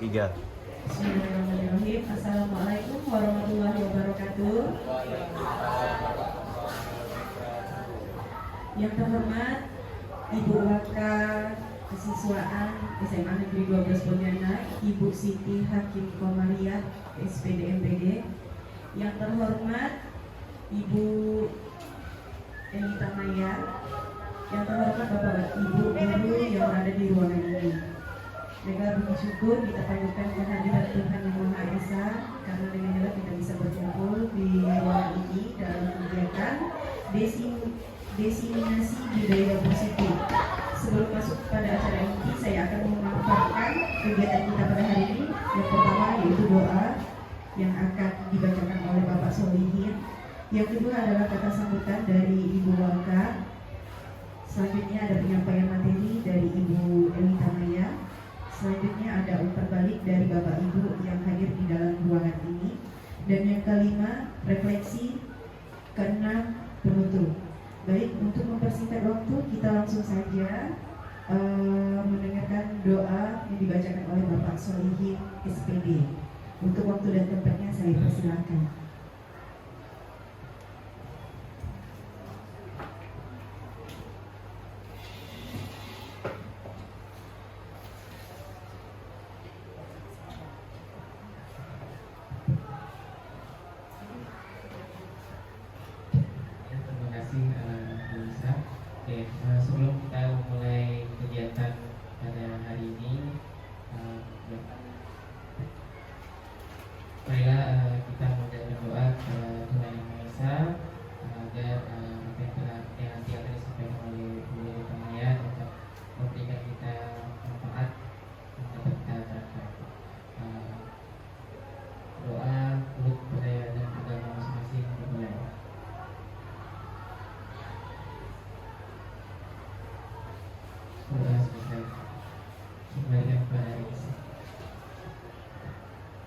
Tiga. Bismillahirrahmanirrahim. Assalamualaikum warahmatullahi wabarakatuh. Yang terhormat Ibu Waka Kesiswaan SMA Negeri 12 Pontianak, Ibu Siti Hakim Komariah, SPD MPD. Yang terhormat Ibu Elita Maya. Yang terhormat Bapak Ibu guru yang ada di ruangan ini. Dengan bersyukur kita panjatkan kehadiran Tuhan Yang Maha Esa, karena dengannya kita bisa berkumpul di ruangan ini dalam kegiatan diseminasi budaya positif. Sebelum masuk pada acara ini, saya akan memaparkan kegiatan kita pada hari ini. Yang pertama yaitu doa yang akan dibacakan oleh Bapak Solihin. Yang kedua adalah kata sambutan dari Ibu Waka. Selanjutnya ada penyampaian materi dari Ibu Elita Maya. Selanjutnya ada umpan balik dari Bapak Ibu yang hadir di dalam ruangan ini. Dan yang kelima, refleksi. Keenam, penutup. Baik, untuk mempersingkat waktu, kita langsung saja mendengarkan doa yang dibacakan oleh Bapak Solihin SPD. Untuk waktu dan tempatnya saya persilakan. Sebelum kita mulai kegiatan pada hari ini, marilah kita menjaga doa kepada Tuhan Yang Maha Esa agar apa yang nanti akan disampaikan oleh Bu Elita Maya dapat memberikan kita manfaat yang dapat kita terapkan. Doa menurut budaya dan agama masing-masing dimulai. Doa selesai. Kembalikan kepada Rizky.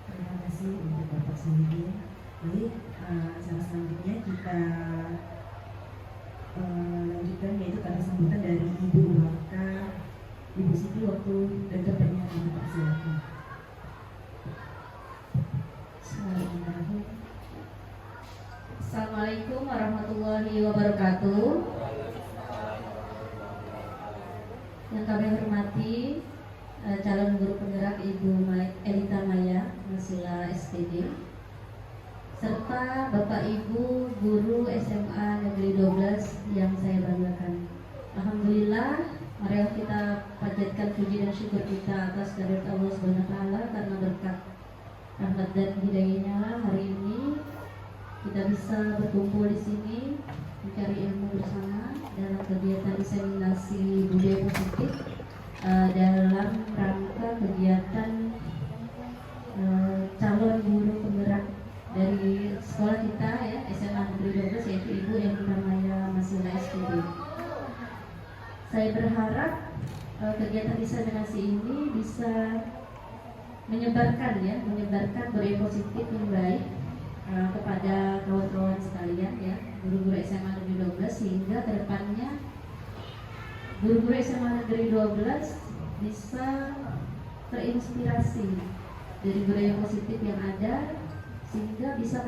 Terima kasih untuk Bapak Solihin. Baik, acara selanjutnya kita lanjutkan, yaitu kata sambutan dari Ibu Waka. Ibu Siti, waktu dan tempatnya kami persilakan. Bismillahirrahmanirrahim. Assalamualaikum warahmatullahi wabarakatuh. Yang kami hormati calon guru penggerak Ibu Elita Maya, Masila SPD, serta Bapak Ibu guru SMA Negeri 12 yang saya banggakan. Alhamdulillah, mari kita panjatkan puji dan syukur kita atas kehadirat Allah Subhanahu wa taala, karena berkat rahmat dan hidayahnya hari ini kita bisa berkumpul di sini mencari ilmu bersama dalam kegiatan diseminasi budaya positif dalam rangka kegiatan calon guru penggerak dari sekolah kita ya, SMA Negeri 12, yaitu Ibu yang namanya Masila SPD. Saya berharap kegiatan diseminasi ini bisa menyebarkan budaya positif yang baik kepada kawan-kawan sekalian ya, guru-guru SMA Negeri 12, sehingga kedepannya guru-guru SMA Negeri 12 bisa terinspirasi dari budaya positif yang ada, sehingga bisa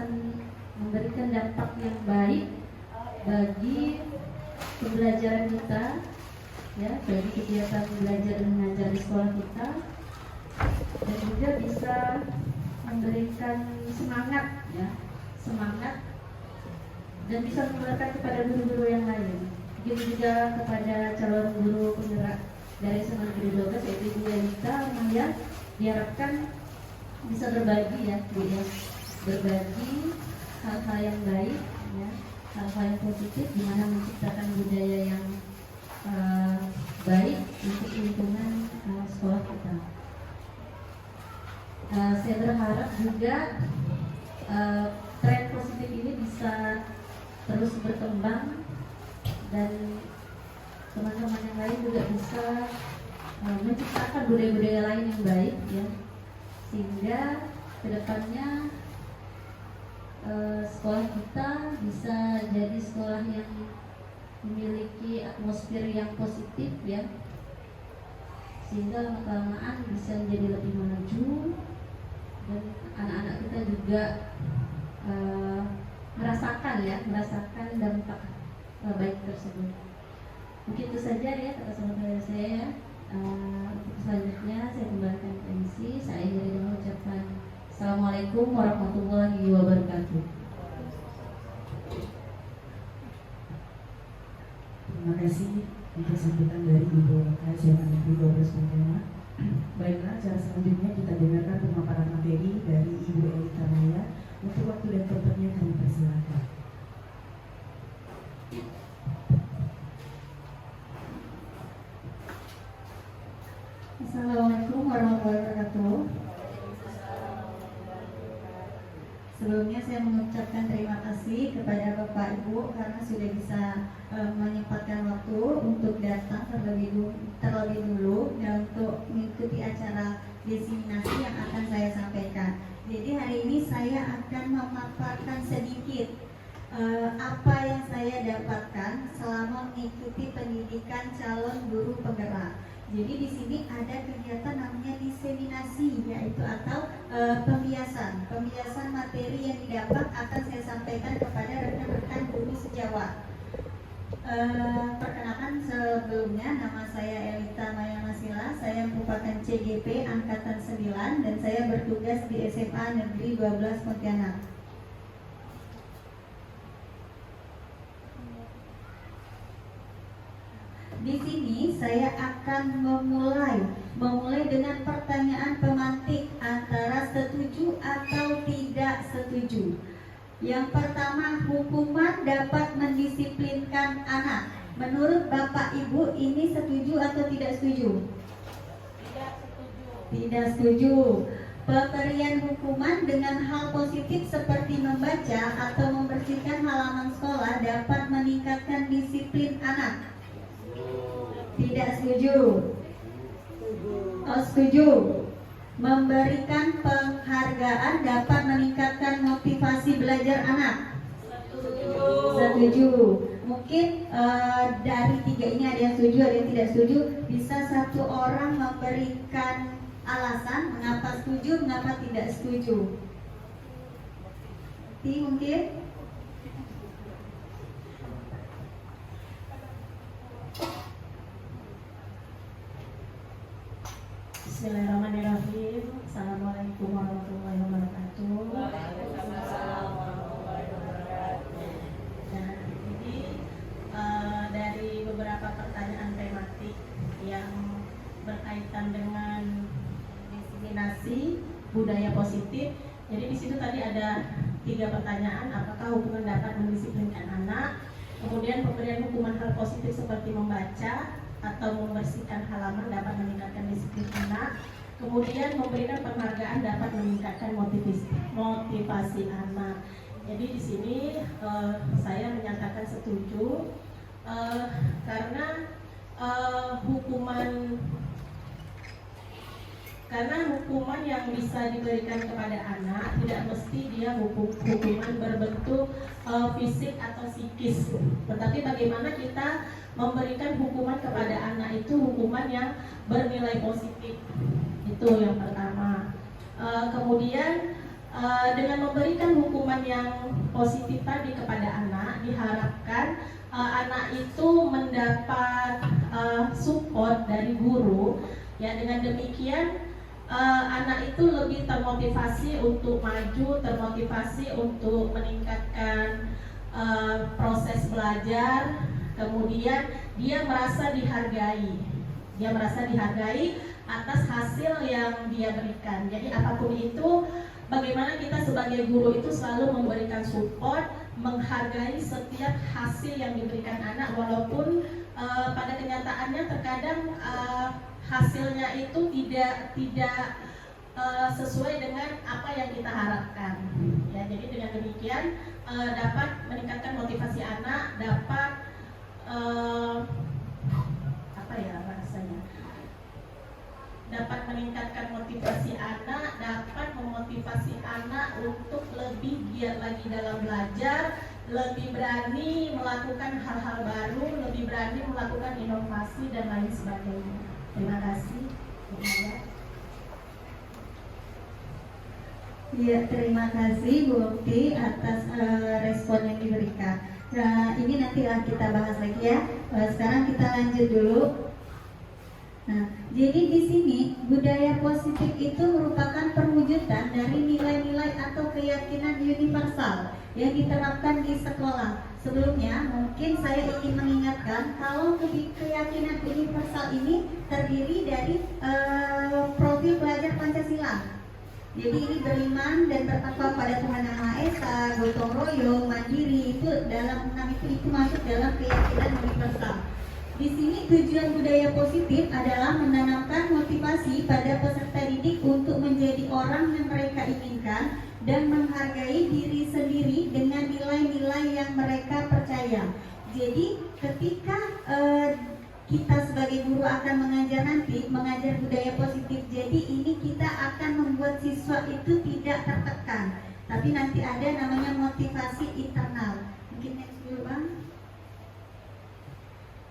memberikan dampak yang baik bagi pembelajaran kita ya, bagi kegiatan belajar dan mengajar di sekolah kita, dan juga bisa memberikan semangat dan bisa menularkan kepada guru-guru yang lain. Begitu juga kepada calon guru penggerak dari SMA Negeri 12, yaitu Ibu Elita Maya, diharapkan bisa berbagi ya, Bu ya, berbagi hal-hal yang baik ya, hal-hal yang positif, di mana menciptakan budaya yang baik untuk lingkungan sekolah kita. Saya berharap juga tren positif ini bisa terus berkembang, dan teman-teman yang lain juga bisa menciptakan budaya-budaya lain yang baik ya, sehingga kedepannya sekolah kita bisa jadi sekolah yang memiliki atmosfer yang positif ya, sehingga lama-kelamaan bisa menjadi lebih maju dan anak-anak kita juga merasakan dampak baik tersebut. Mungkin itu saja ya kata dari saya. Untuk selanjutnya saya kembalikan ke MC. Saya akhiri dengan ucapan Assalamualaikum warahmatullahi wabarakatuh. Terima kasih untuk sambutan dari Ibu Kajian Negeri 12 Pontianak. Baiklah, cara selanjutnya kita dengarkan pemaparan materi dari Ibu Elita Maya. Untuk waktu dan tempatnya kami persilakan. Assalamualaikum warahmatullahi wabarakatuh. Sebelumnya saya mengucapkan terima kasih kepada Bapak Ibu karena sudah bisa menyempatkan waktu untuk datang terlebih dulu dan untuk mengikuti acara diseminasi yang akan saya sampaikan. Jadi hari ini saya akan memaparkan sedikit apa yang saya dapatkan selama mengikuti pendidikan calon guru penggerak. Jadi di sini ada kegiatan namanya diseminasi, yaitu atau pembiasan materi yang didapat akan saya sampaikan kepada rekan-rekan guru sejawat. Perkenalkan sebelumnya, nama saya Elita Maya Masila. Saya merupakan CGP Angkatan 9 dan saya bertugas di SMA Negeri 12 Pontianak. Di sini saya akan memulai dengan pertanyaan pemantik antara setuju atau tidak setuju. Yang pertama, hukuman dapat mendisiplinkan anak. Menurut Bapak Ibu ini setuju atau tidak setuju? Tidak setuju. Tidak setuju. Pemberian hukuman dengan hal positif seperti membaca atau membersihkan halaman sekolah dapat meningkatkan disiplin anak. Tidak setuju. Oh, setuju. Memberikan penghargaan dapat meningkatkan motivasi belajar anak. Setuju. Mungkin dari tiga ini ada yang setuju, ada yang tidak setuju. Bisa satu orang memberikan alasan mengapa setuju, mengapa tidak setuju. Mungkin. Bismillahirrahmanirrahim. Assalamualaikum warahmatullahi wabarakatuh. Nah, jadi dari beberapa pertanyaan tematik yang berkaitan dengan diseminasi budaya positif. Jadi di situ tadi ada 3 pertanyaan. Apakah hukuman dapat mendisiplinkan anak? Kemudian pemberian hukuman hal positif seperti membaca atau membersihkan halaman dapat meningkatkan disiplin anak. Kemudian memberikan penghargaan dapat meningkatkan motivasi anak. Jadi di sini saya menyatakan setuju karena hukuman yang bisa diberikan kepada anak tidak mesti dia hukuman berbentuk fisik atau psikis, tetapi bagaimana kita memberikan hukuman kepada anak itu hukuman yang bernilai positif. Itu yang pertama. Kemudian dengan memberikan hukuman yang positif tadi kepada anak, diharapkan anak itu mendapat support dari guru. Ya, dengan demikian anak itu lebih termotivasi untuk maju, termotivasi untuk meningkatkan proses belajar. Kemudian dia merasa dihargai. Dia merasa dihargai atas hasil yang dia berikan. Jadi apapun itu, bagaimana kita sebagai guru itu selalu memberikan support, menghargai setiap hasil yang diberikan anak, walaupun pada kenyataannya terkadang hasilnya itu tidak sesuai dengan apa yang kita harapkan. Ya, jadi dengan demikian dapat meningkatkan motivasi anak, dapat dapat meningkatkan motivasi anak, dapat memotivasi anak untuk lebih giat lagi dalam belajar, lebih berani melakukan hal-hal baru, lebih berani melakukan inovasi dan lain sebagainya. Terima kasih. Ya, terima kasih Bu Okti atas respon yang diberikan. Nah, ini nantilah kita bahas lagi ya. Sekarang kita lanjut dulu. Nah, jadi di sini budaya positif itu merupakan perwujudan dari nilai-nilai atau keyakinan universal yang diterapkan di sekolah. Sebelumnya, mungkin saya ingin mengingatkan kalau keyakinan universal ini terdiri dari profil pelajar Pancasila. Jadi ini beriman dan bertakwa pada Tuhan Yang Maha Esa, gotong royong, mandiri, itu dalam 6 itu masuk dalam keyakinan universal. Di sini tujuan budaya positif adalah menanamkan motivasi pada peserta didik untuk menjadi orang yang mereka inginkan dan menghargai diri sendiri dengan nilai-nilai yang mereka percaya. Jadi ketika kita sebagai guru akan mengajar budaya positif, jadi ini kita akan membuat siswa itu tidak tertekan, tapi nanti ada namanya motivasi internal. Mungkin next dulu Bang.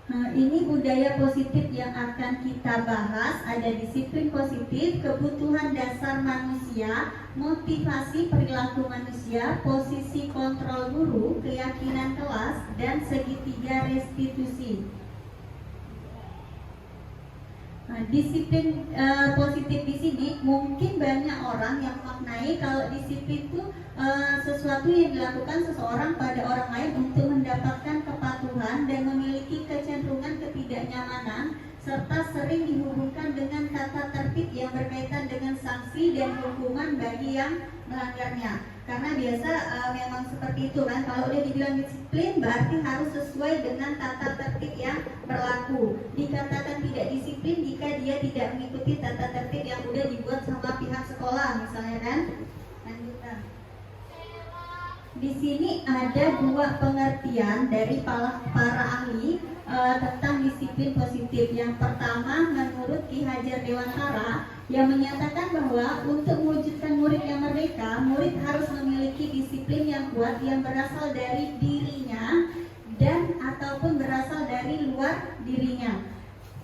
Nah, ini budaya positif yang akan kita bahas. Ada disiplin positif, kebutuhan dasar manusia, motivasi perilaku manusia, posisi kontrol guru, keyakinan kelas, dan segitiga restitusi. Nah, disiplin positif di sini mungkin banyak orang yang maknai kalau disiplin itu sesuatu yang dilakukan seseorang pada orang lain untuk mendapatkan kepatuhan dan memiliki kecenderungan ketidaknyamanan, serta sering dihubungkan dengan tata tertib yang berkaitan dengan sanksi dan hukuman bagi yang melanggarnya. Karena biasa memang seperti itu kan, kalau udah dibilang disiplin berarti harus sesuai dengan tata tertib yang berlaku. Dikatakan tidak disiplin jika dia tidak mengikuti tata tertib yang udah dibuat sama pihak sekolah misalnya kan. Lanjutkan. Di sini ada dua pengertian dari para ahli tentang disiplin positif. Yang pertama menurut Ki Hajar Dewantara yang menyatakan bahwa untuk mewujudkan murid yang merdeka, murid harus memiliki disiplin yang kuat yang berasal dari dirinya dan ataupun berasal dari luar dirinya.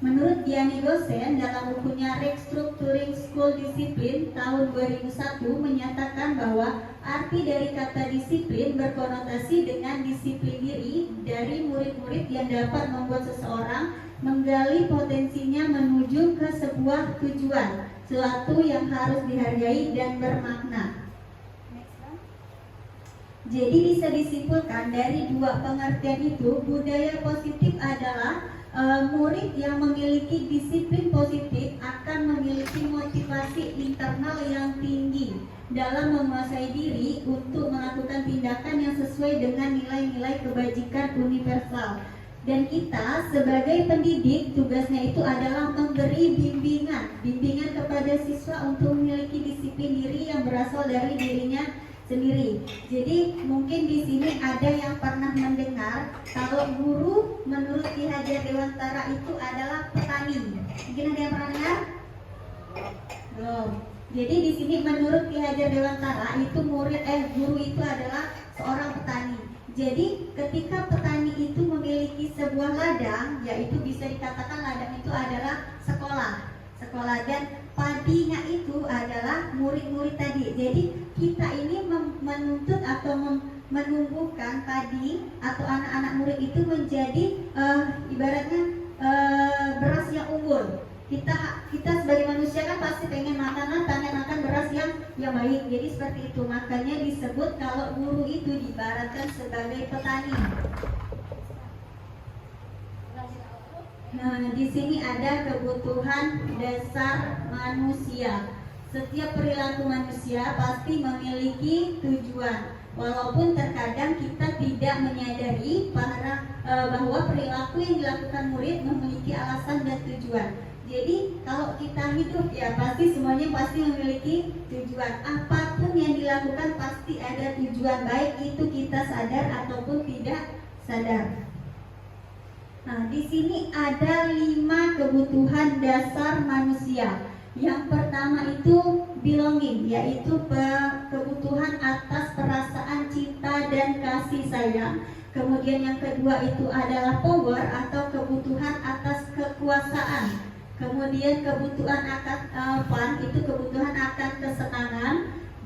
Menurut Diani Gosen dalam bukunya Restructuring School Discipline tahun 2001 menyatakan bahwa arti dari kata disiplin berkonotasi dengan disiplin diri dari murid-murid yang dapat membuat seseorang menggali potensinya menuju ke sebuah tujuan, sesuatu yang harus dihargai dan bermakna. Jadi bisa disimpulkan dari dua pengertian itu, budaya positif adalah murid yang memiliki disiplin positif akan memiliki motivasi internal yang tinggi dalam menguasai diri untuk melakukan tindakan yang sesuai dengan nilai-nilai kebajikan universal. Dan kita sebagai pendidik tugasnya itu adalah memberi bimbingan kepada siswa untuk memiliki disiplin diri yang berasal dari dirinya sendiri. Jadi mungkin di sini ada yang pernah mendengar kalau guru menurut Ki Hajar Dewantara itu adalah petani. Mungkin ada yang pernah dengar? Belum. Jadi di sini menurut Ki Hajar Dewantara itu guru itu adalah seorang petani. Jadi ketika petani itu memiliki sebuah ladang, yaitu bisa dikatakan ladang itu adalah sekolah dan padinya itu adalah murid-murid tadi. Jadi kita ini menuntut atau menumbuhkan padi atau anak-anak murid itu menjadi ibaratnya beras yang unggul. Kita sebagai manusia kan pasti pengen makan beras yang baik. Jadi seperti itu, makanya disebut kalau guru itu diibaratkan sebagai petani. Nah, di sini ada kebutuhan dasar manusia. Setiap perilaku manusia pasti memiliki tujuan. Walaupun terkadang kita tidak menyadari bahwa perilaku yang dilakukan murid memiliki alasan dan tujuan. Jadi kalau kita hidup ya pasti semuanya pasti memiliki tujuan. Apapun yang dilakukan pasti ada tujuan, baik itu kita sadar ataupun tidak sadar. Nah, di sini ada 5 kebutuhan dasar manusia. Yang pertama itu belonging, yaitu kebutuhan atas perasaan cinta dan kasih sayang. Kemudian yang kedua itu adalah power atau kebutuhan atas kekuasaan. Kemudian kebutuhan akan fun, itu kebutuhan akan kesenangan.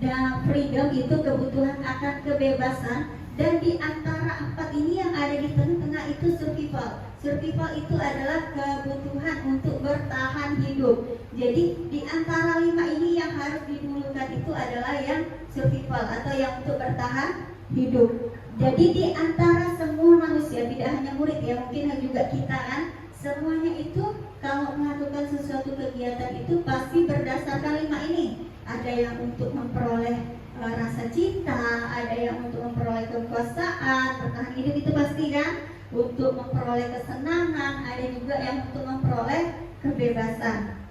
Dan freedom itu kebutuhan akan kebebasan. Dan di antara 4 ini yang ada di tengah-tengah itu survival. Survival itu adalah kebutuhan untuk bertahan hidup. Jadi di antara 5 ini yang harus didulukan itu adalah yang survival atau yang untuk bertahan hidup. Jadi di antara semua manusia, tidak hanya murid ya, mungkin juga kita kan, semuanya itu kalau melakukan sesuatu kegiatan itu pasti berdasarkan 5 ini. Ada yang untuk memperoleh rasa cinta, ada yang untuk memperoleh kekuasaan, bertahan hidup itu pasti kan, untuk memperoleh kesenangan, ada juga yang untuk memperoleh kebebasan.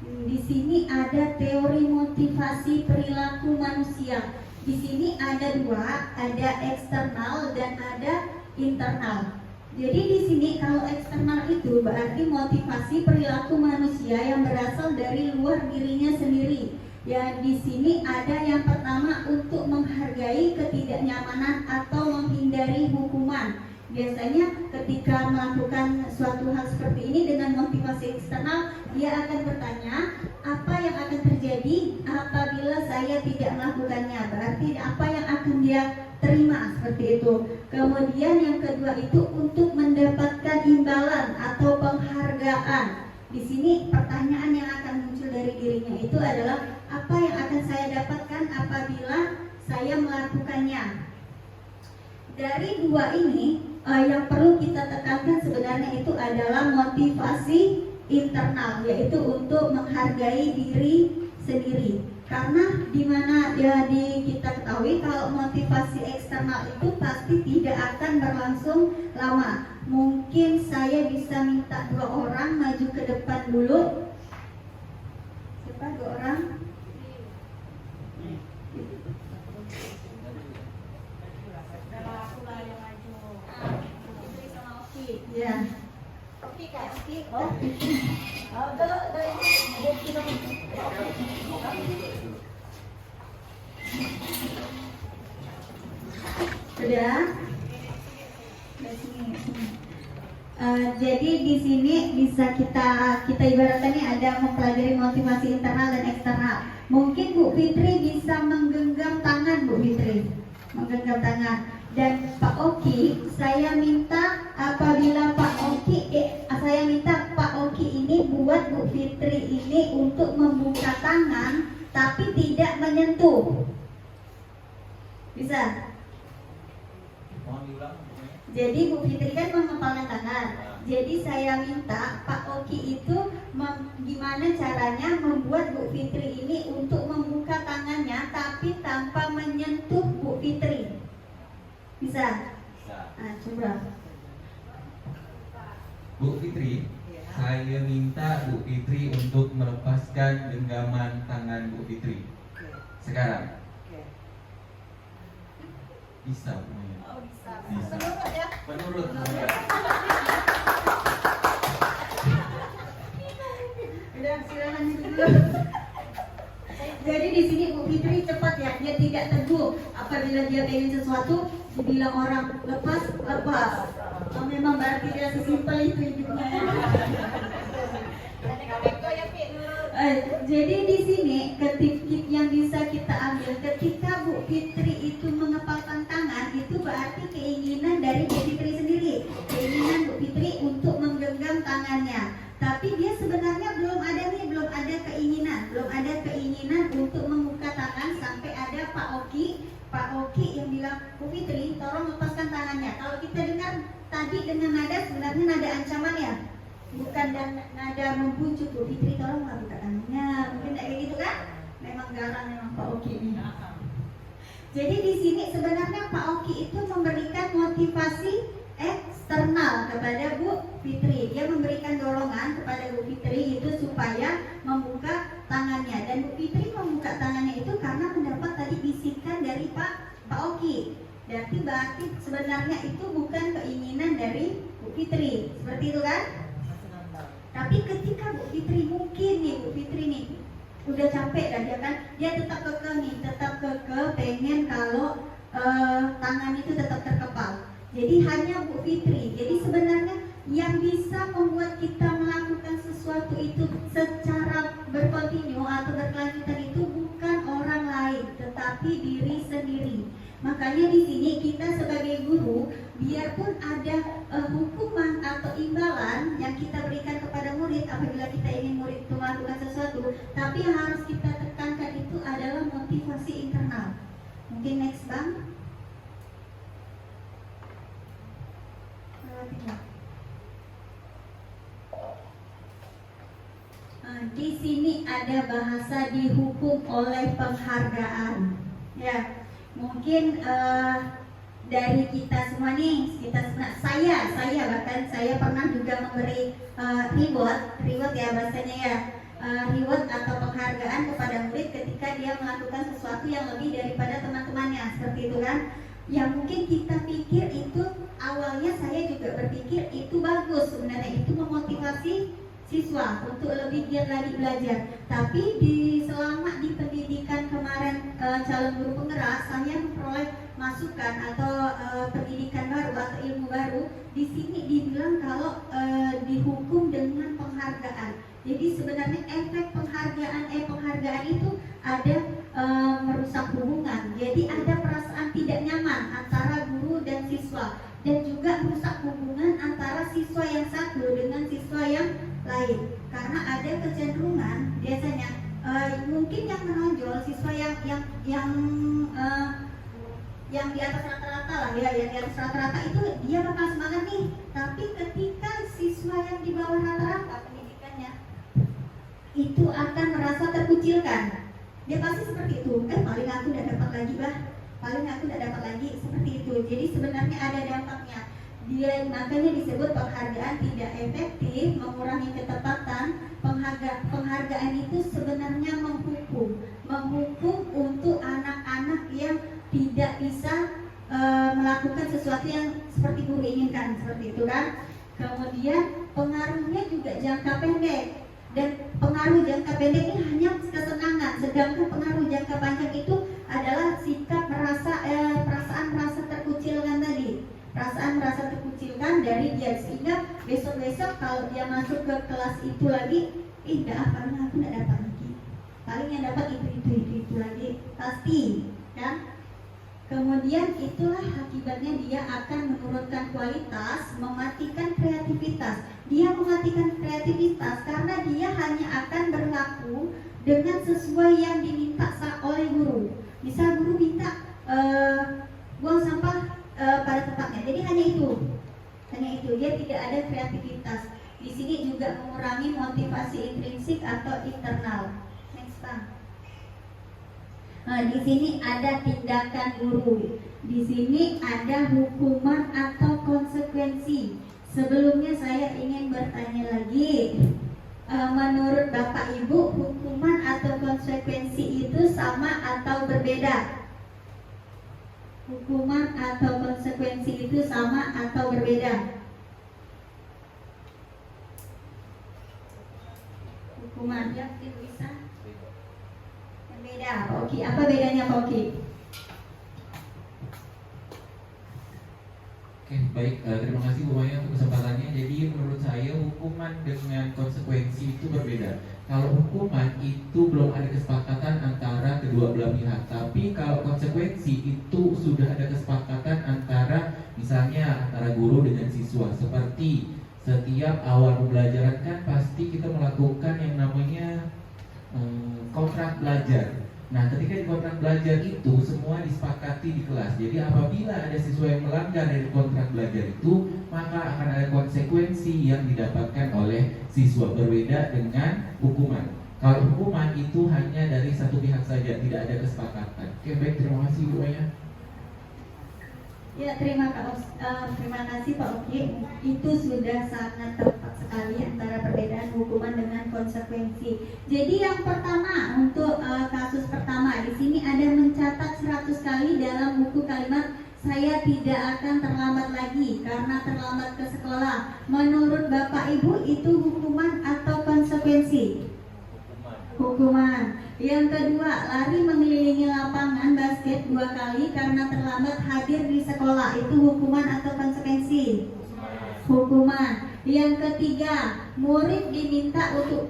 Di sini ada teori motivasi perilaku manusia. Di sini ada 2, ada eksternal dan ada internal. Jadi di sini kalau eksternal itu berarti motivasi perilaku manusia yang berasal dari luar dirinya sendiri. Ya, di sini ada yang pertama untuk menghargai ketidaknyamanan atau menghindari hukuman. Biasanya ketika melakukan suatu hal seperti ini dengan motivasi eksternal, dia akan bertanya apa yang akan terjadi apabila saya tidak melakukannya. Berarti apa yang akan dia terima, seperti itu. Kemudian yang kedua itu untuk mendapatkan imbalan atau penghargaan. Di sini pertanyaan yang akan muncul dari dirinya itu adalah apa yang akan saya dapatkan apabila saya melakukannya. Dari 2 ini yang perlu kita tekankan sebenarnya itu adalah motivasi internal, yaitu untuk menghargai diri sendiri. Karena dimana ya kita ketahui kalau motivasi eksternal itu pasti tidak akan berlangsung lama. Mungkin saya bisa minta 2 orang maju ke depan dulu. Siapa 2 orang? Ya. Oke Kak. Oh. Sudah. Jadi di sini bisa kita ibaratkan ini ada mempelajari motivasi internal dan eksternal. Mungkin Bu Fitri bisa menggenggam tangan, Bu Fitri, menggenggam tangan. Dan Pak Oki, saya minta apabila saya minta Pak Oki ini buat Bu Fitri ini untuk membuka tangan tapi tidak menyentuh. Bisa? Jadi Bu Fitri kan mengepalkan tangan. Jadi saya minta Pak Oki itu gimana caranya membuat Bu Fitri ini untuk membuka tangannya tapi tanpa menyentuh Bu Fitri. Bisa? Nah, coba. Bu Fitri, saya minta Bu Fitri untuk melepaskan genggaman tangan Bu Fitri. Sekarang. Bisa Bu? Oh, bisa. Bisa. Menurut ya? Menurut saya. Udah, silakan dulu. Jadi di sini Bu Fitri cepat ya, dia tidak teguh. Apabila dia pengen sesuatu, dibilang orang lepas. Oh, memang berarti dia sesimpel itu hidupnya. Jadi di sini ketik yang bisa kita ambil ketika Bu Fitri itu mengepalkan tangan, itu berarti keinginan dari Bu Fitri sendiri, keinginan Bu Fitri untuk menggenggam tangannya. Tapi dia sebenarnya belum ada keinginan untuk membuka tangan sampai ada Pak Oki yang bilang, Bu Fitri tolong lepaskan tangannya. Kalau kita dengar tadi dengan nada sebenarnya nada ancaman ya, bukan nada membujuk. Bu Fitri tolong buka tangannya, mungkin kayak gitu kan? Memang garang memang Pak Oki ini. Jadi di sini sebenarnya Pak Oki itu memberikan motivasi eksternal kepada Bu Fitri. Dia memberikan dorongan kepada Bu Fitri itu supaya membuka tangannya. Dan Bu Fitri membuka tangannya itu karena mendapat tadi bisikan dari Pak Oki. Berarti sebenarnya itu bukan keinginan dari Bu Fitri. Seperti itu kan? Tapi ketika Bu Fitri mungkin nih Bu Fitri nih udah capek dan dia tetap kekeh pengen kalau tangan itu tetap terkepal. Jadi hanya Bu Fitri. Jadi sebenarnya yang bisa membuat kita melakukan sesuatu itu secara berkontinu tapi diri sendiri. Makanya di sini kita sebagai guru, biarpun ada hukuman atau imbalan yang kita berikan kepada murid apabila kita ingin murid itu melakukan sesuatu, tapi yang harus kita tekankan itu adalah motivasi internal. Mungkin next bang. Di sini ada bahasa dihukum oleh penghargaan. Ya, mungkin dari kita semua nih, saya bahkan saya pernah juga memberi reward ya bahasanya ya, reward atau penghargaan kepada murid ketika dia melakukan sesuatu yang lebih daripada teman-temannya, seperti itu kan. Yang mungkin kita pikir itu awalnya, saya juga berpikir itu bagus, sebenarnya itu memotivasi siswa untuk lebih giat lagi belajar. Tapi selama di pendidikan kemarin calon guru penggerak, saya memperoleh masukan atau pendidikan baru atau ilmu baru. Di sini dibilang kalau dihukum dengan penghargaan. Jadi sebenarnya efek penghargaan itu ada merusak hubungan. Jadi ada perasaan tidak nyaman antara guru dan siswa, dan juga merusak hubungan antara siswa yang satu dengan siswa yang lain. Karena ada kecenderungan biasanya mungkin yang menonjol siswa yang di atas rata-rata lah ya, yang di atas rata-rata itu dia bakal semangat nih. Tapi ketika siswa yang di bawah rata-rata pendidikannya itu akan merasa terkucilkan, dia pasti seperti itu. Paling aku udah dapat lagi bah, paling aku udah dapat lagi, seperti itu. Jadi sebenarnya ada dampaknya. Dia makanya disebut penghargaan tidak efektif, mengurangi ketepatan. Penghargaan itu sebenarnya menghukum untuk anak-anak yang tidak bisa melakukan sesuatu yang seperti guru inginkan, seperti itu kan. Kemudian pengaruhnya juga jangka pendek, dan pengaruh jangka pendek ini hanya kesenangan, sedangkan pengaruh jangka panjang itu adalah sikap perasaan merasa terkucilkan tadi. Perasaan merasa terkucilkan dari dia, sehingga besok-besok kalau dia masuk ke kelas itu lagi, paling aku nggak dapat lagi, paling yang dapat itu lagi, pasti kan. Kemudian itulah akibatnya dia akan menurunkan kualitas, mematikan kreativitas. Dia mematikan kreativitas karena dia hanya akan berlaku dengan sesuai yang diminta oleh guru. Misal guru minta buang sampah pada tempatnya, jadi hanya itu, dia tidak ada kreativitas. Di sini juga mengurangi motivasi intrinsik atau internal. Next bang. Di sini ada tindakan guru, di sini ada hukuman atau konsekuensi. Sebelumnya saya ingin bertanya lagi, menurut Bapak Ibu hukuman atau konsekuensi itu sama atau berbeda? Hukuman atau konsekuensi itu sama atau berbeda? Hukuman ya, bisa? Berbeda. Oke, apa bedanya Pak Oki? Oke, baik. Terima kasih Bu Maya untuk kesempatannya. Jadi menurut saya hukuman dengan konsekuensi itu berbeda. Kalau hukuman itu belum ada kesepakatan antara kedua belah pihak, tapi kalau konsekuensi itu sudah ada kesepakatan antara, misalnya antara guru dengan siswa. Seperti setiap awal pembelajaran kan pasti kita melakukan yang namanya kontrak belajar. Nah, ketika di kontrak belajar itu semua disepakati di kelas. Jadi apabila ada siswa yang melanggar dari kontrak belajar itu, maka akan ada konsekuensi yang didapatkan oleh siswa, berbeda dengan hukuman. Kalau hukuman itu hanya dari satu pihak saja, tidak ada kesepakatan. Oke, baik, terima kasih Bu Maya. Ya, terima kasih Pak Oki. Itu sudah sangat tepat sekali antara perbedaan hukuman dengan konsekuensi. Jadi yang pertama, untuk kasus pertama di sini ada mencatat 100 kali dalam buku kalimat saya tidak akan terlambat lagi karena terlambat ke sekolah. Menurut Bapak Ibu itu hukuman atau konsekuensi? Hukuman. Yang kedua, lari mengelilingi lapangan basket 2 kali karena terlambat hadir di sekolah. Itu hukuman atau konsekuensi? Hukuman. Yang ketiga, murid diminta untuk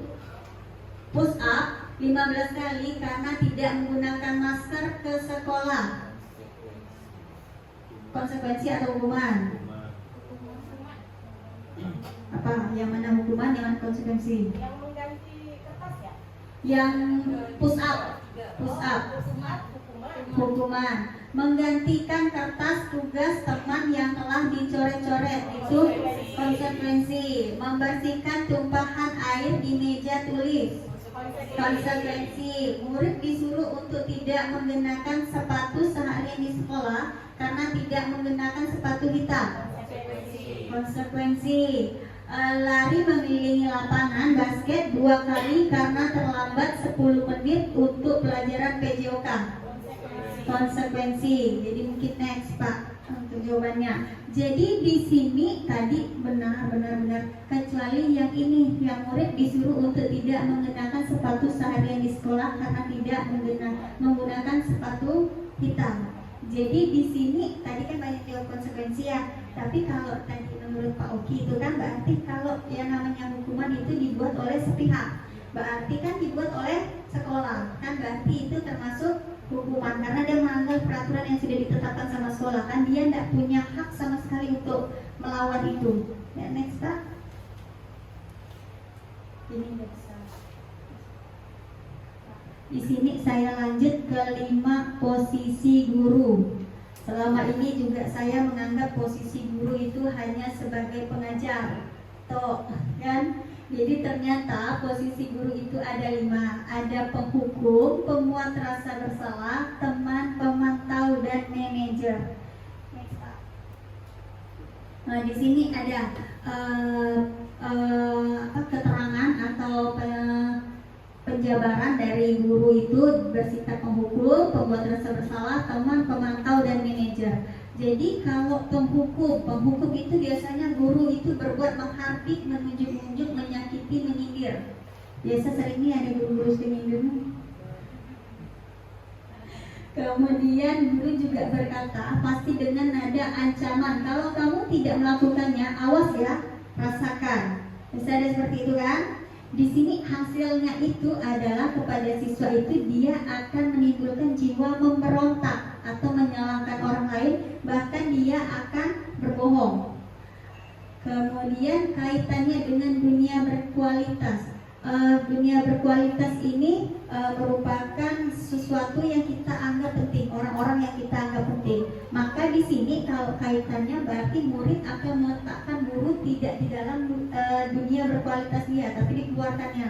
push up 15 kali karena tidak menggunakan masker ke sekolah. Konsekuensi atau hukuman? Apa? Yang mana hukuman, yang mana konsekuensi? Yang mengganti kertas ya? Yang push up. Hukuman menggantikan kertas tugas teman yang telah dicoret-coret, itu konsekuensi. Membersihkan tumpahan air di meja tulis, konsekuensi. Murid disuruh untuk tidak menggunakan sepatu seharian di sekolah karena tidak menggunakan sepatu hitam, konsekuensi. Lari mengelilingi lapangan basket 2 kali karena terlambat 10 menit untuk pelajaran PJOK, konsekuensi. Jadi mungkin next Pak untuk jawabannya. Jadi di sini tadi benar kecuali yang ini, yang murid disuruh untuk tidak menggunakan sepatu seharian di sekolah karena tidak menggunakan sepatu hitam. Jadi di sini tadi kan banyak jawab konsekuensi ya. Tapi kalau tadi menurut Pak Oki itu kan berarti kalau yang namanya hukuman itu dibuat oleh sepihak, berarti kan dibuat oleh sekolah, kan berarti itu termasuk hukuman karena dia melanggar peraturan yang sudah ditetapkan sama sekolah, kan dia tidak punya hak sama sekali untuk melawan itu. Ya, next Pak. Ini nggak bisa. Di sini saya lanjut ke 5 posisi guru. Selama ini juga saya menganggap posisi guru itu hanya sebagai pengajar, toh kan? Jadi ternyata posisi guru itu ada 5. Ada penghukum, pemuat rasa bersalah, teman, pemantau, dan manajer. Nah, di sini ada keterangan atau penjabaran dari guru itu bersikap penghukum, pembuat rasa bersalah, teman, pemantau, dan manajer. Jadi kalau penghukum itu biasanya guru itu berbuat menghardik, menunjuk-nunjuk, menyakiti, menyindir. Biasa seringnya ada guru-guru menyindir. Kemudian guru juga berkata pasti dengan nada ancaman, kalau kamu tidak melakukannya, awas ya, rasakan. Bisa ada seperti itu kan? Di sini hasilnya itu adalah kepada siswa itu dia akan menimbulkan jiwa memberontak atau menyalahkan orang lain, bahkan dia akan berbohong. Kemudian kaitannya dengan dunia berkualitas. Dunia berkualitas ini merupakan sesuatu yang kita anggap penting, orang-orang yang kita anggap penting. Maka di sini kalau kaitannya berarti murid akan meletakkan guru tidak di dalam dunia berkualitas dia, tapi dikeluarkannya.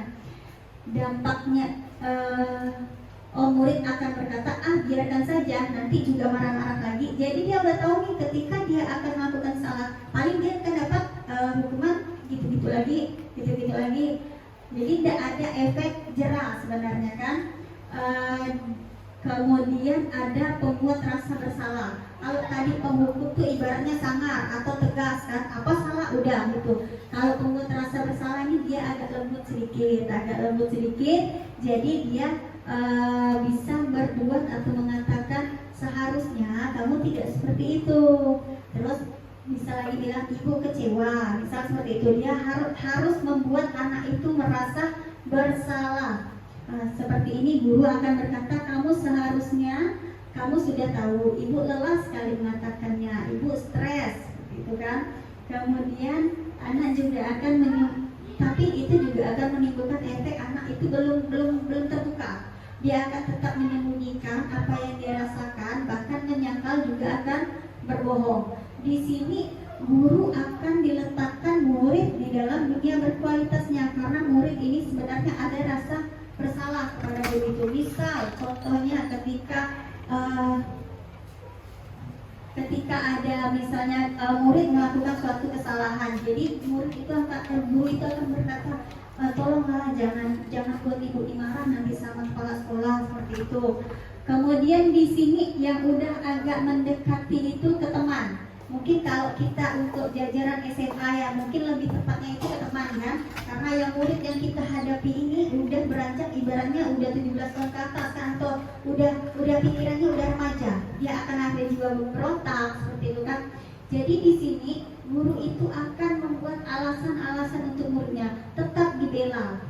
Dampaknya murid akan berkata, biarkan saja, nanti juga marah-marah lagi. Jadi dia udah tahu nih ketika dia akan melakukan salah, paling dia akan dapat hukuman gitu-gitu lagi. Jadi tidak ada efek jerah sebenarnya kan. Kemudian ada pembuat rasa bersalah. Kalau tadi penghukum tuh ibaratnya sangar atau tegas kan, apa salah udah gitu. Kalau pembuat rasa bersalah ini dia agak lembut sedikit. Jadi dia bisa berbuat atau mengatakan seharusnya kamu tidak seperti itu. Terus bisa lagi bilang ibu kecewa, misal seperti itu. Dia harus membuat anak itu merasa bersalah. Seperti ini guru akan berkata, kamu seharusnya, kamu sudah tahu, ibu lelah sekali mengatakannya, ibu stres, gitu kan. Kemudian anak juga akan tapi itu juga akan menimbulkan efek anak itu belum terbuka. Dia akan tetap menyembunyikan apa yang dia rasakan, bahkan menyangkal juga akan berbohong. Di sini guru akan diletakkan murid di dalam dunia berkualitasnya, karena murid ini sebenarnya ada rasa bersalah kepada guru itu. Misal contohnya ketika ada misalnya murid melakukan suatu kesalahan, jadi guru itu akan berkata, tolonglah jangan buat ibu dimarah nanti sama kepala sekolah, seperti itu. Kemudian di sini yang udah agak mendekati itu ke teman. Mungkin kalau kita untuk jajaran SMA ya mungkin lebih tepatnya itu ke teman kan, karena yang murid yang kita hadapi ini udah beranjak ibaratnya udah 17 tahun ke atas kan, atau udah pikirannya udah remaja, dia akan ada jiwa berontak seperti itu kan. Jadi di sini guru itu akan membuat alasan-alasan untuk muridnya tetap dibela.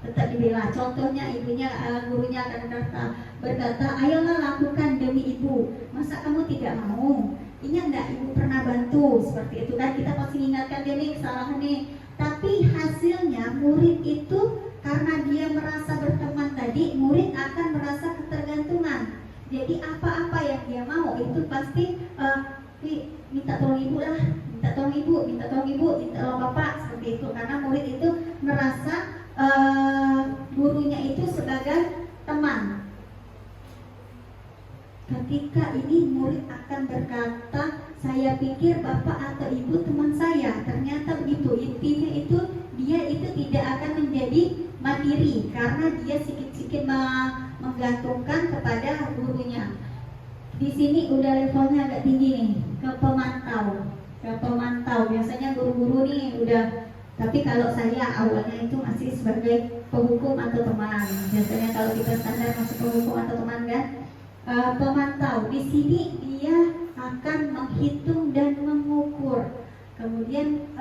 tetap dibela. Contohnya ibunya, gurunya akan berkata, ayolah lakukan demi ibu. Masa kamu tidak mau? Ingat enggak ibu pernah bantu? Seperti itu kan, kita pasti ingatkan dia nih kesalahan nih. Tapi hasilnya murid itu karena dia merasa berteman tadi, murid akan merasa ketergantungan. Jadi apa-apa yang dia mau itu pasti minta tolong ibu lah, minta tolong ibu, minta tolong ibu, minta tolong bapak, seperti itu. Karena murid itu merasa gurunya itu sebagai teman. Ketika ini murid akan berkata, saya pikir bapak atau ibu teman saya. Ternyata begitu. Intinya itu dia itu tidak akan menjadi mandiri karena dia sedikit-sedikit menggantungkan kepada gurunya. Di sini udah levelnya agak tinggi nih, ke pemantau. Biasanya guru-guru nih udah. Tapi kalau saya awalnya itu masih sebagai penghukum atau teman. Biasanya kalau kita standar masuk penghukum atau teman kan. Pemantau di sini dia akan menghitung dan mengukur. Kemudian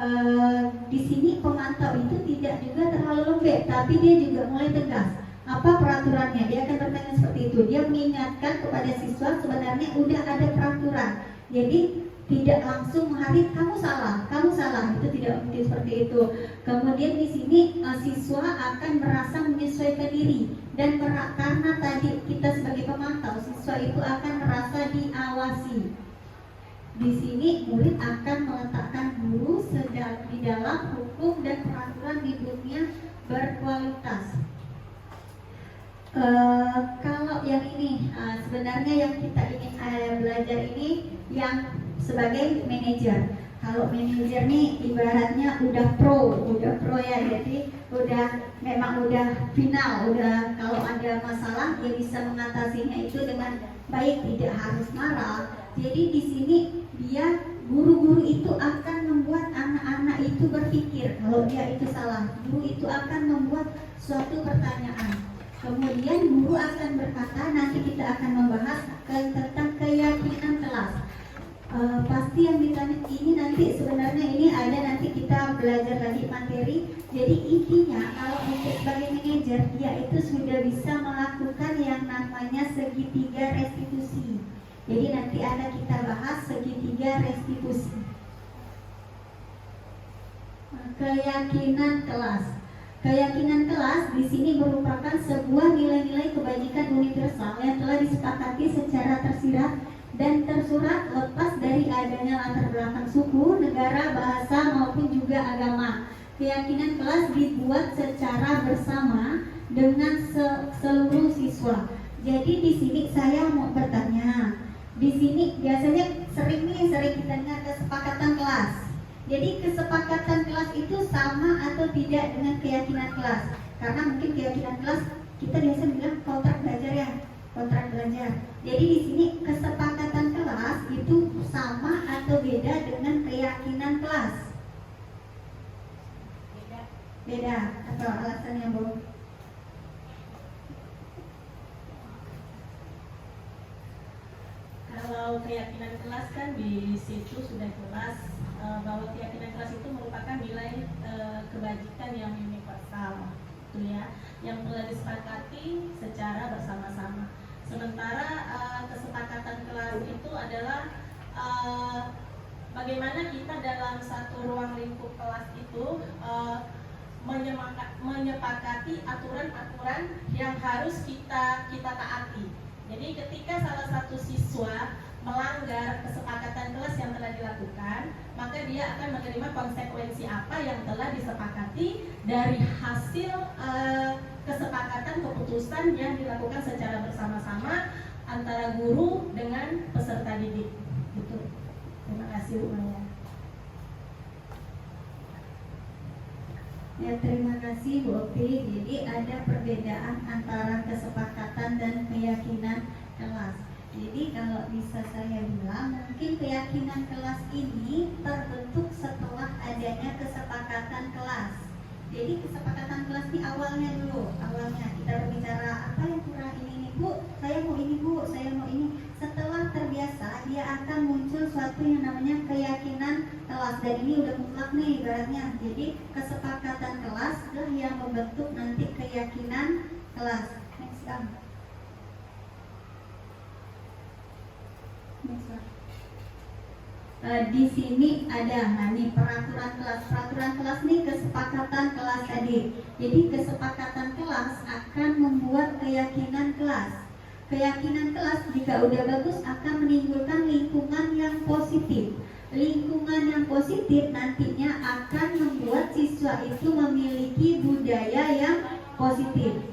di sini pemantau itu tidak juga terlalu lembek, tapi dia juga mulai tegas. Apa peraturannya? Dia akan bertanya seperti itu. Dia mengingatkan kepada siswa sebenarnya udah ada peraturan. Jadi tidak langsung menghari kamu salah, itu tidak mungkin seperti itu. Kemudian di sini siswa akan merasa menyesuaikan diri dan karena tadi kita sebagai pemantau, siswa itu akan merasa diawasi. Di sini murid akan meletakkan guru di dalam hukum dan peraturan di dunia berkualitas. Kalau yang ini sebenarnya yang kita ingin belajar ini yang sebagai manajer. Kalau manajer nih ibaratnya udah pro ya, jadi memang udah final, udah kalau ada masalah dia bisa mengatasinya itu dengan baik, tidak harus marah. Jadi di sini dia guru-guru itu akan membuat anak-anak itu berpikir kalau dia itu salah. Guru itu akan membuat suatu pertanyaan. Kemudian guru akan berkata, nanti kita akan membahas tentang keyakinan kelas. Pasti yang ditanya ini nanti sebenarnya ini ada nanti kita belajar lagi materi. Jadi intinya kalau untuk sebagai manajer dia itu sudah bisa melakukan yang namanya segitiga restitusi. Jadi nanti ada kita bahas segitiga restitusi. Keyakinan kelas. Keyakinan kelas di sini merupakan sebuah nilai-nilai kebajikan universal yang telah disepakati secara tersirat dan tersurat lepas dari adanya latar belakang suku, negara, bahasa maupun juga agama. Keyakinan kelas dibuat secara bersama dengan seluruh siswa. Jadi di sini saya mau bertanya, di sini biasanya sering kita dengar kesepakatan kelas. Jadi kesepakatan kelas itu sama atau tidak dengan keyakinan kelas? Karena mungkin keyakinan kelas kita biasa bilang kontrak belajar ya, kontrak belajar. Jadi di sini kesepakatan kelas itu sama atau beda dengan keyakinan kelas? Beda. Atau alasannya Bu? Kalau keyakinan kelas kan di situ sudah jelas bahwa keyakinan kelas itu merupakan nilai kebajikan yang universal, itu ya, yang telah disepakati secara bersama-sama. Sementara kesepakatan kelas itu adalah bagaimana kita dalam satu ruang lingkup kelas itu menyepakati aturan-aturan yang harus kita taati. Jadi ketika salah satu siswa melanggar kesepakatan kelas yang telah dilakukan, maka dia akan menerima konsekuensi apa yang telah disepakati dari hasil kesepakatan keputusan yang dilakukan secara bersama-sama antara guru dengan peserta didik. Gitu. Terima kasih Bu Maya. Ya, terima kasih Bu Opi. Jadi ada perbedaan antara kesepakatan dan keyakinan kelas. Jadi kalau bisa saya bilang, mungkin keyakinan kelas ini terbentuk setelah adanya kesepakatan kelas. Jadi kesepakatan kelas ini awalnya kita berbicara apa yang kurang ini Bu, saya mau ini Bu, saya mau ini. Setelah terbiasa dia akan muncul suatu yang namanya keyakinan kelas, dan ini udah mutlak nih ibaratnya. Jadi kesepakatan kelas lah yang membentuk nanti keyakinan kelas. Next Bang. Next Bang. Di sini ada nih peraturan kelas. Peraturan kelas nih kesepakatan kelas tadi. Jadi kesepakatan kelas akan membuat keyakinan kelas. Keyakinan kelas jika udah bagus akan menimbulkan lingkungan yang positif. Lingkungan yang positif nantinya akan membuat siswa itu memiliki budaya yang positif.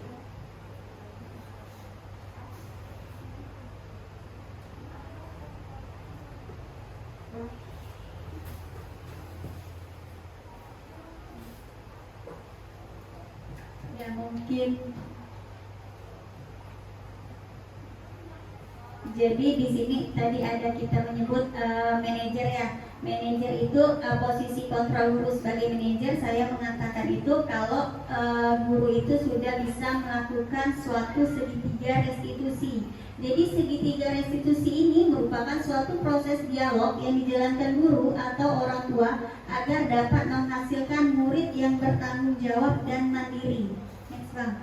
Ya mungkin. Jadi di sini tadi ada kita menyebut manajer ya. Manajer itu posisi kontrol guru sebagai manajer. Saya mengatakan itu kalau guru itu sudah bisa melakukan suatu segitiga restitusi. Jadi segitiga restitusi ini merupakan suatu proses dialog yang dijalankan guru atau orang tua agar dapat menghasilkan murid yang bertanggung jawab dan mandiri. Next Bang.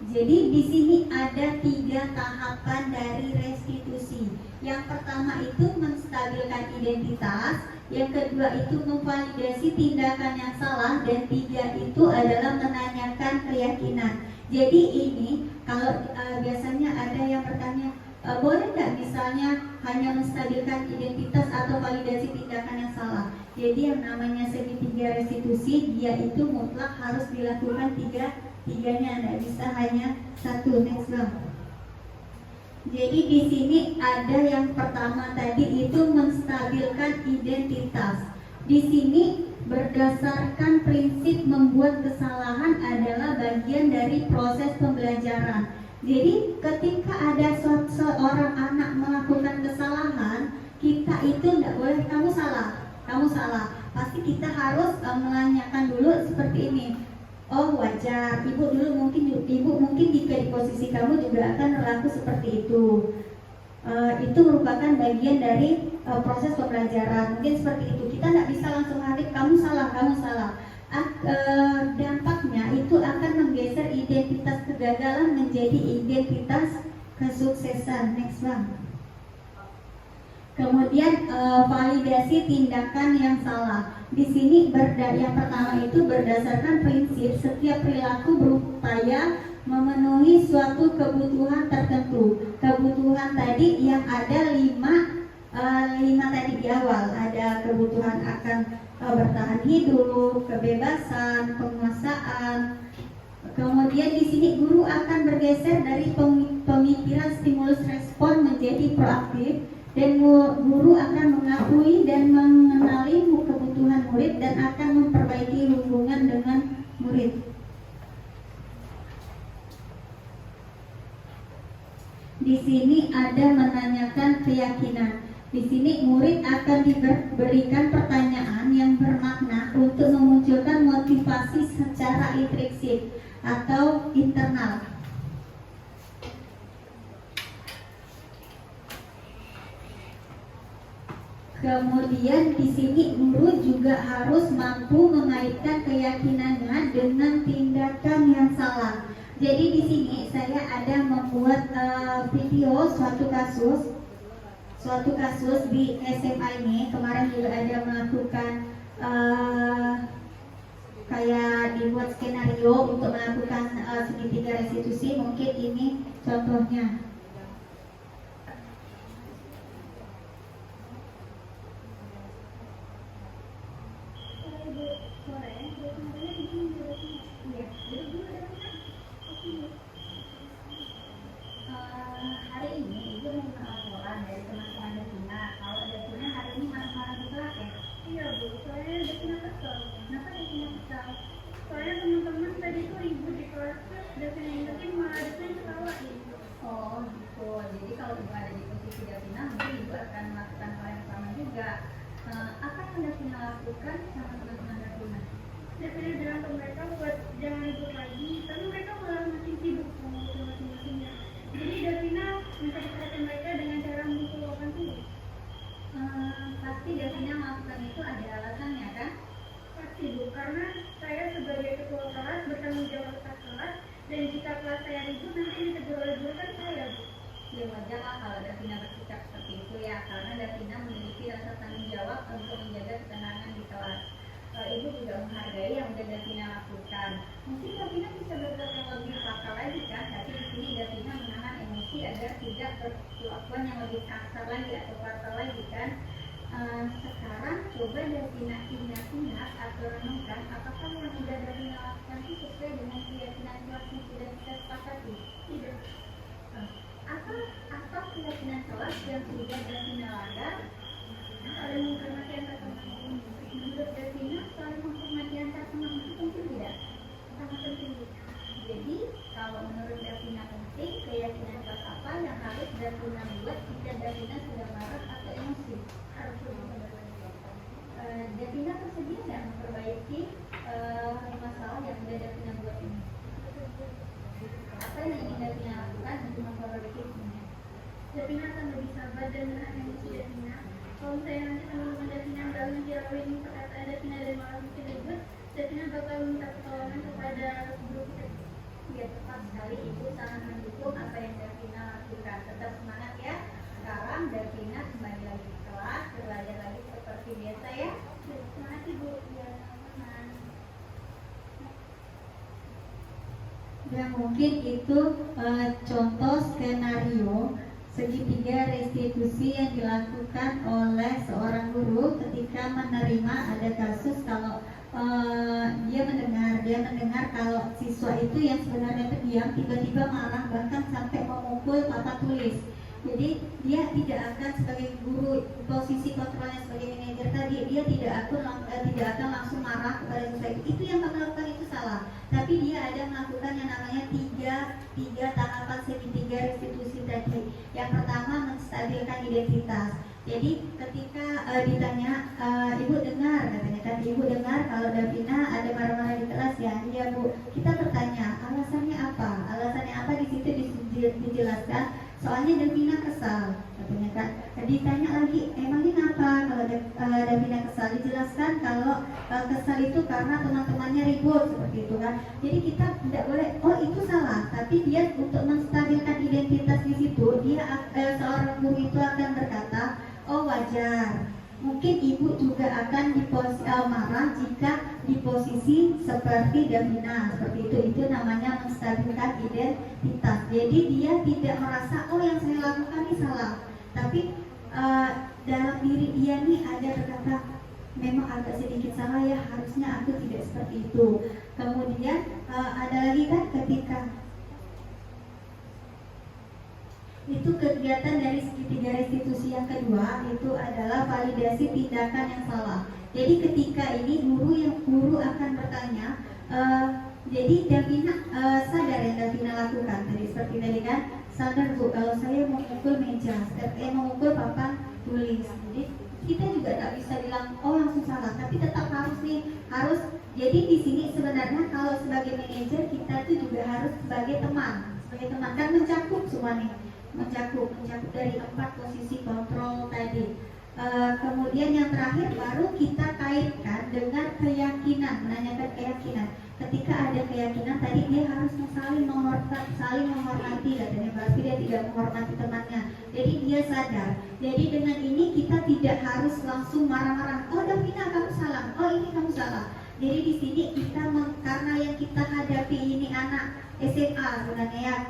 Jadi di sini ada 3 tahapan dari restitusi. Yang pertama itu menstabilkan identitas, yang kedua itu memvalidasi tindakan yang salah, dan 3 itu adalah menanyakan keyakinan. Jadi ini kalau biasanya ada yang bertanya, boleh nggak misalnya hanya menstabilkan identitas atau validasi tindakan yang salah? Jadi yang namanya segitiga restitusi dia itu mutlak harus dilakukan tiganya, tidak bisa hanya satu. Next Bang. Jadi di sini ada yang pertama tadi itu menstabilkan identitas. Di sini berdasarkan prinsip membuat kesalahan adalah bagian dari proses pembelajaran. Jadi ketika ada seorang anak melakukan kesalahan, kita itu tidak boleh kamu salah. Pasti kita harus menanyakan dulu seperti ini. Oh wajar, ibu mungkin jika di posisi kamu juga akan berlaku seperti itu. Itu merupakan bagian dari proses pembelajaran. Mungkin seperti itu. Kita tidak bisa langsung hadap kamu salah. Dampaknya itu akan menggeser identitas kegagalan menjadi identitas kesuksesan. Next Bang. Kemudian validasi tindakan yang salah. Di sini yang pertama itu berdasarkan prinsip setiap perilaku berupaya memenuhi suatu kebutuhan tertentu. Kebutuhan tadi yang ada 5 tadi di awal, ada kebutuhan akan bertahan hidup, kebebasan, penguasaan. Kemudian di sini guru akan bergeser dari pemikiran stimulus respon menjadi proaktif, dan guru akan mengakui dan mengenali kebutuhan murid dan akan memperbaiki hubungan dengan murid. Di sini ada menanyakan keyakinan. Di sini murid akan diberikan pertanyaan yang bermakna untuk memunculkan motivasi secara intrinsik atau internal. Kemudian di sini guru juga harus mampu mengaitkan keyakinannya dengan tindakan yang salah. Jadi di sini saya ada membuat video suatu kasus di SMA ini. Kemarin juga ada melakukan kayak dibuat skenario untuk melakukan segitiga restitusi. Mungkin ini contohnya. Hari ini ibu menerima laporan dari teman-teman Devina. Kalau Devina hari ini marah-marah di kelas ya? Iya Bu, soalnya Devina kesel. Kenapa Devina kesel? Soalnya teman-teman tadi tuh ribut di kelas, terus Devina ingetin malah Devina ketawain. Oh kalau saya ribut nanti ditegur oleh guru kan saya, Bu. Ya wajar lah kalau Davina bersikap seperti itu ya, karena Davina memiliki rasa tanggung jawab untuk menjaga ketenangan di kelas. Ibu juga menghargai yang sudah Davina lakukan. Mungkin Davina bisa berbuat yang lebih fatal lagi kan, tapi di sini Davina menahan emosi agar tidak berkelakuan yang lebih kasar lagi atau fatal lagi kan. Sekarang coba Davina ingat-ingat atau renungkan apakah yang sudah Davina lakukan itu sesuai dengan keyakinan kelas yang sudah kita sepakati. Tidak. Apa keyakinan kelas yang sudah Davina langgar? Saling menghormati antar teman. Menurut Davina, saling menghormati antar teman itu penting tidak? Sangat penting, Bu. Jadi, kalau menurut Davina penting, keyakinan kelas apa yang harus Davina buat jika Davina sudah marah atau emosi? Harus lebih sabar. Davina bersedia nggak memperbaiki masalah yang sudah Davina buat ini? Apa yang ingin Davina lakukan untuk memperbaiki ini? Davina akan lebih sabar dan menahan emosi Davina. Kalau saya nanti teman-teman Davina nggak menghirauin perkataan Davina dan malah bikin ribut, Davina bakal minta pertolongan kepada guru kita. Ya, tepat sekali, Ibu sangat mendukung apa yang Davina lakukan. Tetap semangat ya. Sekarang Davina kembali lagi ke kelas, belajar lagi seperti biasa ya. Terima kasih, Bu. Ya, sama-sama. Ya, mungkin itu contoh skenario segitiga restitusi yang dilakukan oleh seorang guru ketika menerima ada kasus kalau dia mendengar kalau siswa itu yang sebenarnya pendiam tiba-tiba marah bahkan sampai memukul papan tulis. Jadi dia tidak akan sebagai guru, posisi kontrolnya sebagai manajer tadi, dia tidak akan langsung marah kepada siswa itu. Itu yang kamu lakukan itu salah. Tapi dia ada melakukan yang namanya tiga tahapan segitiga restitusi tadi. Yang pertama, menstabilkan identitas. Jadi ketika ditanya, ibu dengar katanya kan, ibu dengar kalau Davina ada marah-marah di kelas ya, iya Bu. Kita bertanya alasannya apa? Alasannya apa di situ dijelaskan. Soalnya Davina kesal, katanya kan. Ditanya lagi, emangnya kenapa kalau Davina kesal? Dijelaskan kalau kesal itu karena teman-temannya ribut seperti itu kan. Jadi kita tidak boleh, oh itu salah. Tapi dia untuk menstabilkan identitas di situ, dia seorang guru itu akan berkata, oh wajar. Mungkin ibu juga akan marah jika di posisi seperti Davina, seperti itu. Itu namanya menstabilkan identitas. Jadi dia tidak merasa oh yang saya lakukan ini salah, tapi dalam diri dia nih ada berkata memang agak sedikit salah ya, harusnya aku tidak seperti itu. Kemudian ada lagi kan ketika itu kegiatan dari segitiga restitusi yang kedua itu adalah validasi tindakan yang salah. Jadi ketika ini guru akan bertanya, jadi Davina sadar yang Davina lakukan tadi seperti tadi kan, sadar Bu kalau saya memukul meja, memukul papan tulis. Jadi kita juga tidak bisa bilang oh langsung salah, tapi tetap harus. Jadi di sini sebenarnya kalau sebagai manajer kita itu juga harus sebagai teman kan mencakup semua nih. Mencakup dari 4 posisi kontrol tadi. Kemudian yang terakhir baru kita kaitkan dengan keyakinan, menanyakan keyakinan. Ketika ada keyakinan tadi dia harus saling menghormati katanya, berarti dia tidak menghormati temannya. Jadi dia sadar. Jadi dengan ini kita tidak harus langsung marah-marah. Oh Davina kamu salah. Oh ini kamu salah. Jadi di sini kita karena yang kita hadapi ini anak SMA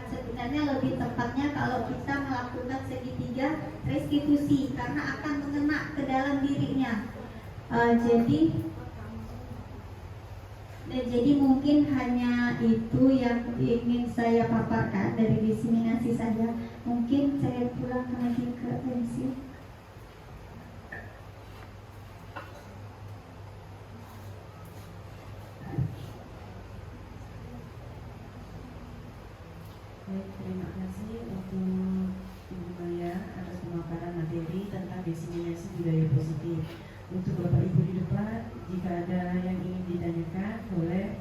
sebenarnya lebih tepatnya kalau kita melakukan segitiga restitusi karena akan mengena ke dalam dirinya. Jadi mungkin hanya itu yang ingin saya paparkan dari diseminasi saja. Mungkin saya pulang lagi ke pensi. Baik, terima kasih untuk Ibu Maya atas pemaparan materi tentang diseminasi budaya positif. Untuk Bapak Ibu di depan, jika ada yang ingin ditanyakan, boleh.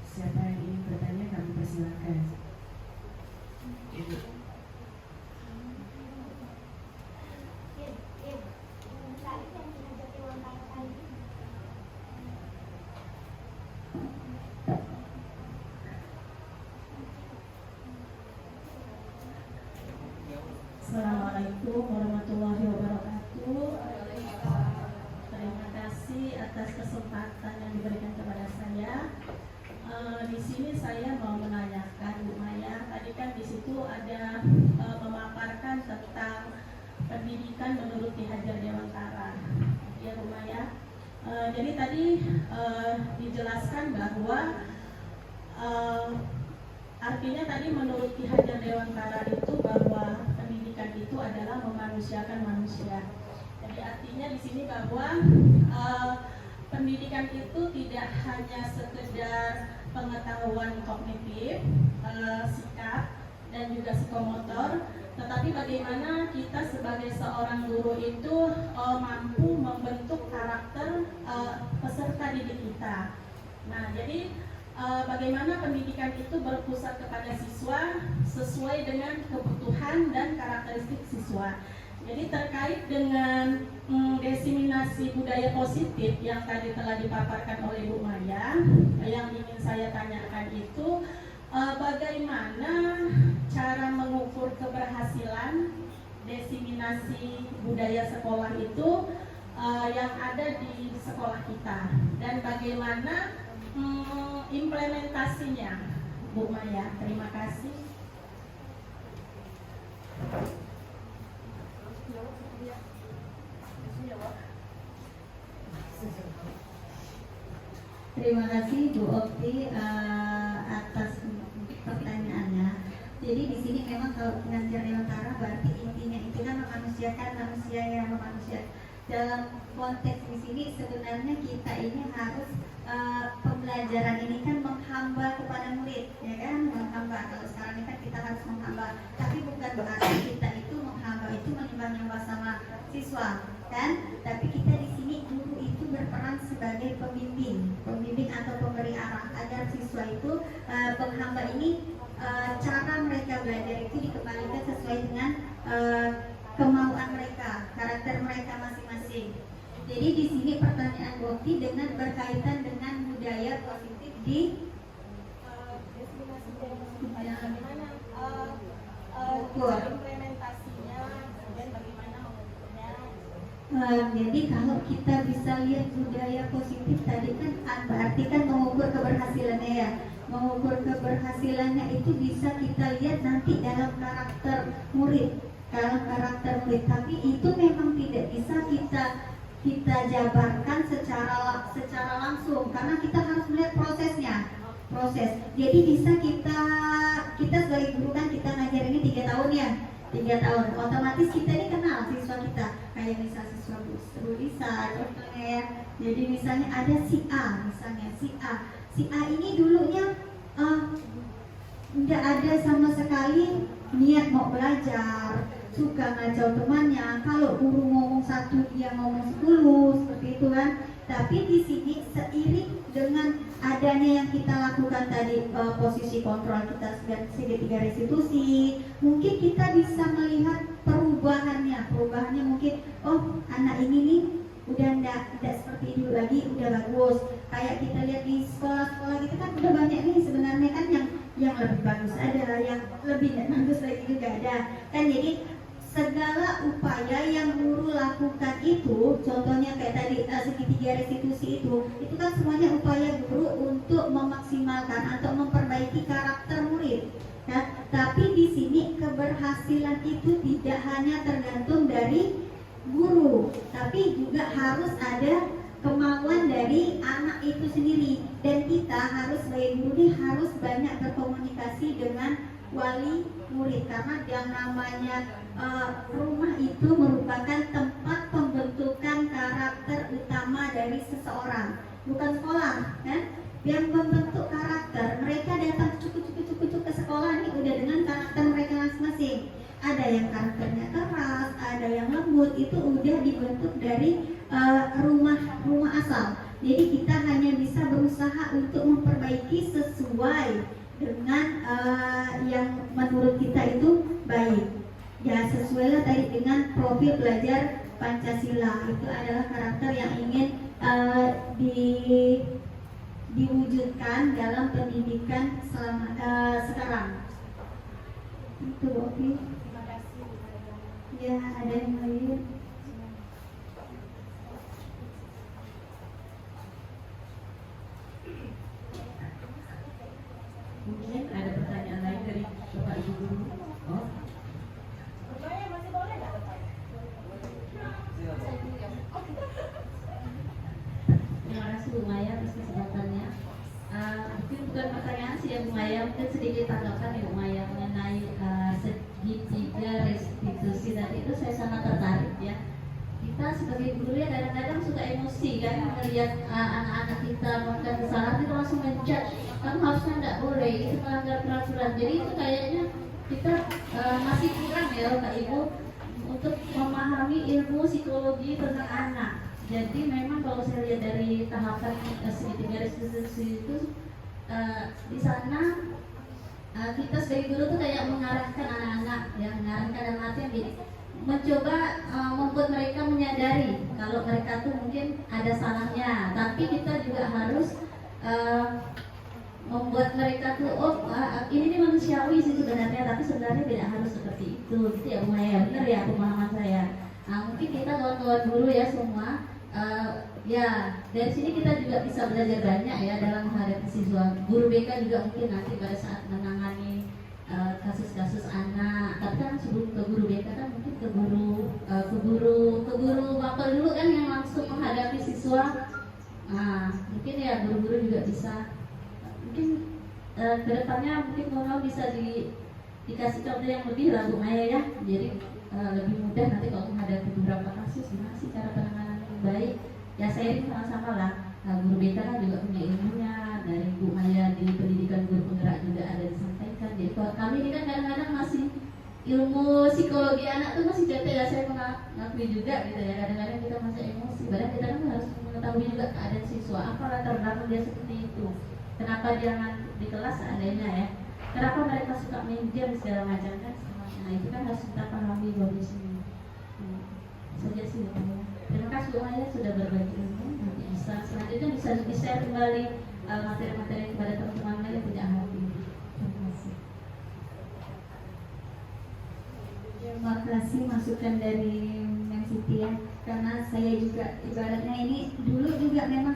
Siapa yang ingin bertanya, kami persilakan. Ibu. di sini saya mau menanyakan Bu Maya, tadi kan di situ ada memaparkan tentang pendidikan menurut Ki Hajar Dewantara, ya Bu Maya. Jadi tadi dijelaskan bahwa artinya tadi menurut Ki Hajar Dewantara itu bahwa pendidikan itu adalah memanusiakan manusia. Jadi artinya di sini bahwa pendidikan itu tidak hanya sekedar pengetahuan kognitif, sikap, dan juga psikomotor, tetapi bagaimana kita sebagai seorang guru itu mampu membentuk karakter peserta didik kita. Nah, jadi bagaimana pendidikan itu berpusat kepada siswa sesuai dengan kebutuhan dan karakteristik siswa. Jadi terkait dengan desiminasi budaya positif yang tadi telah dipaparkan oleh Bu Maya, yang ingin saya tanyakan itu bagaimana cara mengukur keberhasilan desiminasi budaya sekolah itu yang ada di sekolah kita, dan bagaimana implementasinya, Bu Maya. Terima kasih. Terima kasih Bu Okti atas pertanyaannya. Jadi di sini memang kalau Ki Hajar Dewantara berarti intinya itu kan memanusiakan manusia yang manusia. Dalam konteks di sini sebenarnya kita ini harus pembelajaran ini kan menghamba kepada murid, ya kan, menghamba. Kalau sekarang ini kan kita harus menghamba, tapi bukan berarti kita itu menghamba itu menyembah-nyembah sama siswa, kan? Tapi kita di sini guru itu berperan sebagai pembimbing atau pemberi arah agar siswa itu penghamba ini cara mereka belajar itu dikembalikan sesuai dengan kemauan mereka, karakter mereka masing-masing. Jadi di sini pertanyaan Bokti dengan berkaitan dengan budaya positif di bagaimana implementasinya dan bagaimana mengukurnya. Jadi kalau kita bisa lihat budaya positif tadi kan berarti kan mengukur keberhasilannya ya. Mengukur keberhasilannya itu bisa kita lihat nanti dalam karakter murid. Tapi itu memang tidak bisa kita jabarkan secara langsung karena kita harus melihat proses. Jadi bisa kita sebagai guru kan kita ngajar ini 3 tahun ya, 3 tahun. Otomatis kita ini kenal siswa kita. Kayak misalnya siswa bisa, contohnya ya. Jadi misalnya ada si A ini dulunya nggak ada sama sekali niat mau belajar, suka ngajau temannya. Kalau guru ngomong 1 dia ngomong 10 seperti itu kan. Tapi di sini seiring dengan adanya yang kita lakukan tadi posisi kontrol kita segitiga restitusi, mungkin kita bisa melihat perubahannya mungkin anak ini nih udah enggak seperti dulu lagi, udah bagus. Kayak kita lihat di sekolah-sekolah gitu kan udah banyak nih sebenarnya kan yang lebih bagus ada, yang lebih enggak bagus lagi juga ada kan. Jadi segala upaya yang guru lakukan itu, contohnya kayak tadi segitiga restitusi itu kan semuanya upaya guru untuk memaksimalkan atau memperbaiki karakter murid. Nah, tapi di sini keberhasilan itu tidak hanya tergantung dari guru, tapi juga harus ada kemauan dari anak itu sendiri. Dan kita harus sebagai guru ini harus banyak berkomunikasi dengan wali murid, karena yang namanya rumah itu merupakan tempat pembentukan karakter utama dari seseorang, bukan sekolah kan. Yang membentuk karakter, mereka datang cukup ke sekolah ini udah dengan karakter mereka masing-masing. Ada yang karakternya keras, ada yang lembut, itu udah dibentuk dari rumah asal. Jadi kita hanya bisa berusaha untuk memperbaiki sesuai dengan yang menurut kita itu baik. Ya sesuailah tadi dengan profil belajar Pancasila. Itu adalah karakter yang ingin diwujudkan dalam pendidikan sekarang. Itu Oke. Terima kasih. Ya, ada yang lain? bukan pertanyaan sih ya Bu Maya, mungkin sedikit tanggapan ya Bu Maya mengenai segitiga restitusi tadi itu saya sangat tertarik ya. Kita sebagai guru ya kadang-kadang suka emosi kan melihat anak-anak kita melakukan kesalahan itu langsung menjudge, kamu harusnya tidak boleh, itu melanggar peraturan. Jadi itu kayaknya kita masih kurang ya Bapak Ibu untuk memahami ilmu psikologi tentang anak. Jadi memang kalau saya lihat dari tahapan segitiga restitusi itu di sana kita sebagai guru tuh kayak mengarahkan anak-anak, ya mengarahkan dalam artian jadi mencoba membuat mereka menyadari kalau mereka tuh mungkin ada salahnya, tapi kita juga harus membuat mereka tuh ini manusiawi sih sebenarnya, tapi sebenarnya tidak harus seperti itu, gitu ya Bu Maya, benar ya pemahaman saya. Mungkin kita kawan-kawan guru ya semua. Ya, dari sini kita juga bisa belajar banyak ya dalam menghadapi siswa. Guru BK juga mungkin nanti pada saat menangani kasus-kasus anak. Tapi kan sebelum ke guru BK kan mungkin ke guru bapak dulu kan yang langsung menghadapi siswa. Mungkin ya guru-guru juga bisa. Mungkin kedepannya mungkin kalau bisa dikasih contoh yang lebih lah Bu Maya ya. Jadi lebih mudah nanti kalau menghadapi beberapa kasus gimana sih cara penanganan yang baik. Ya saya ini sama-sama lah. Guru BK kan juga punya ilmunya, dari Bu Maya di pendidikan guru penggerak juga ada disampaikan. Jadi kalau kami ini kan kadang-kadang masih ilmu psikologi anak tuh masih jatuh ya, saya mengakui juga gitu ya. Kadang-kadang kita masih emosi, padahal kita kan harus mengetahui juga keadaan siswa, apa latar belakang dia seperti itu. Kenapa dia di kelas seandainya ya? Kenapa mereka suka main game segala macam kan? Nah itu kan harus kita pahami kondisinya. Saja sih Bu Maya. Terima kasih Bu Maya sudah berbagi ilmu. Nanti bisa selanjutnya bisa di-share kembali materi-materi kepada teman-teman lain yang punya hati. Terima kasih. Terima kasih masukan dari Mem Siti ya. Karena saya juga ibaratnya ini dulu juga memang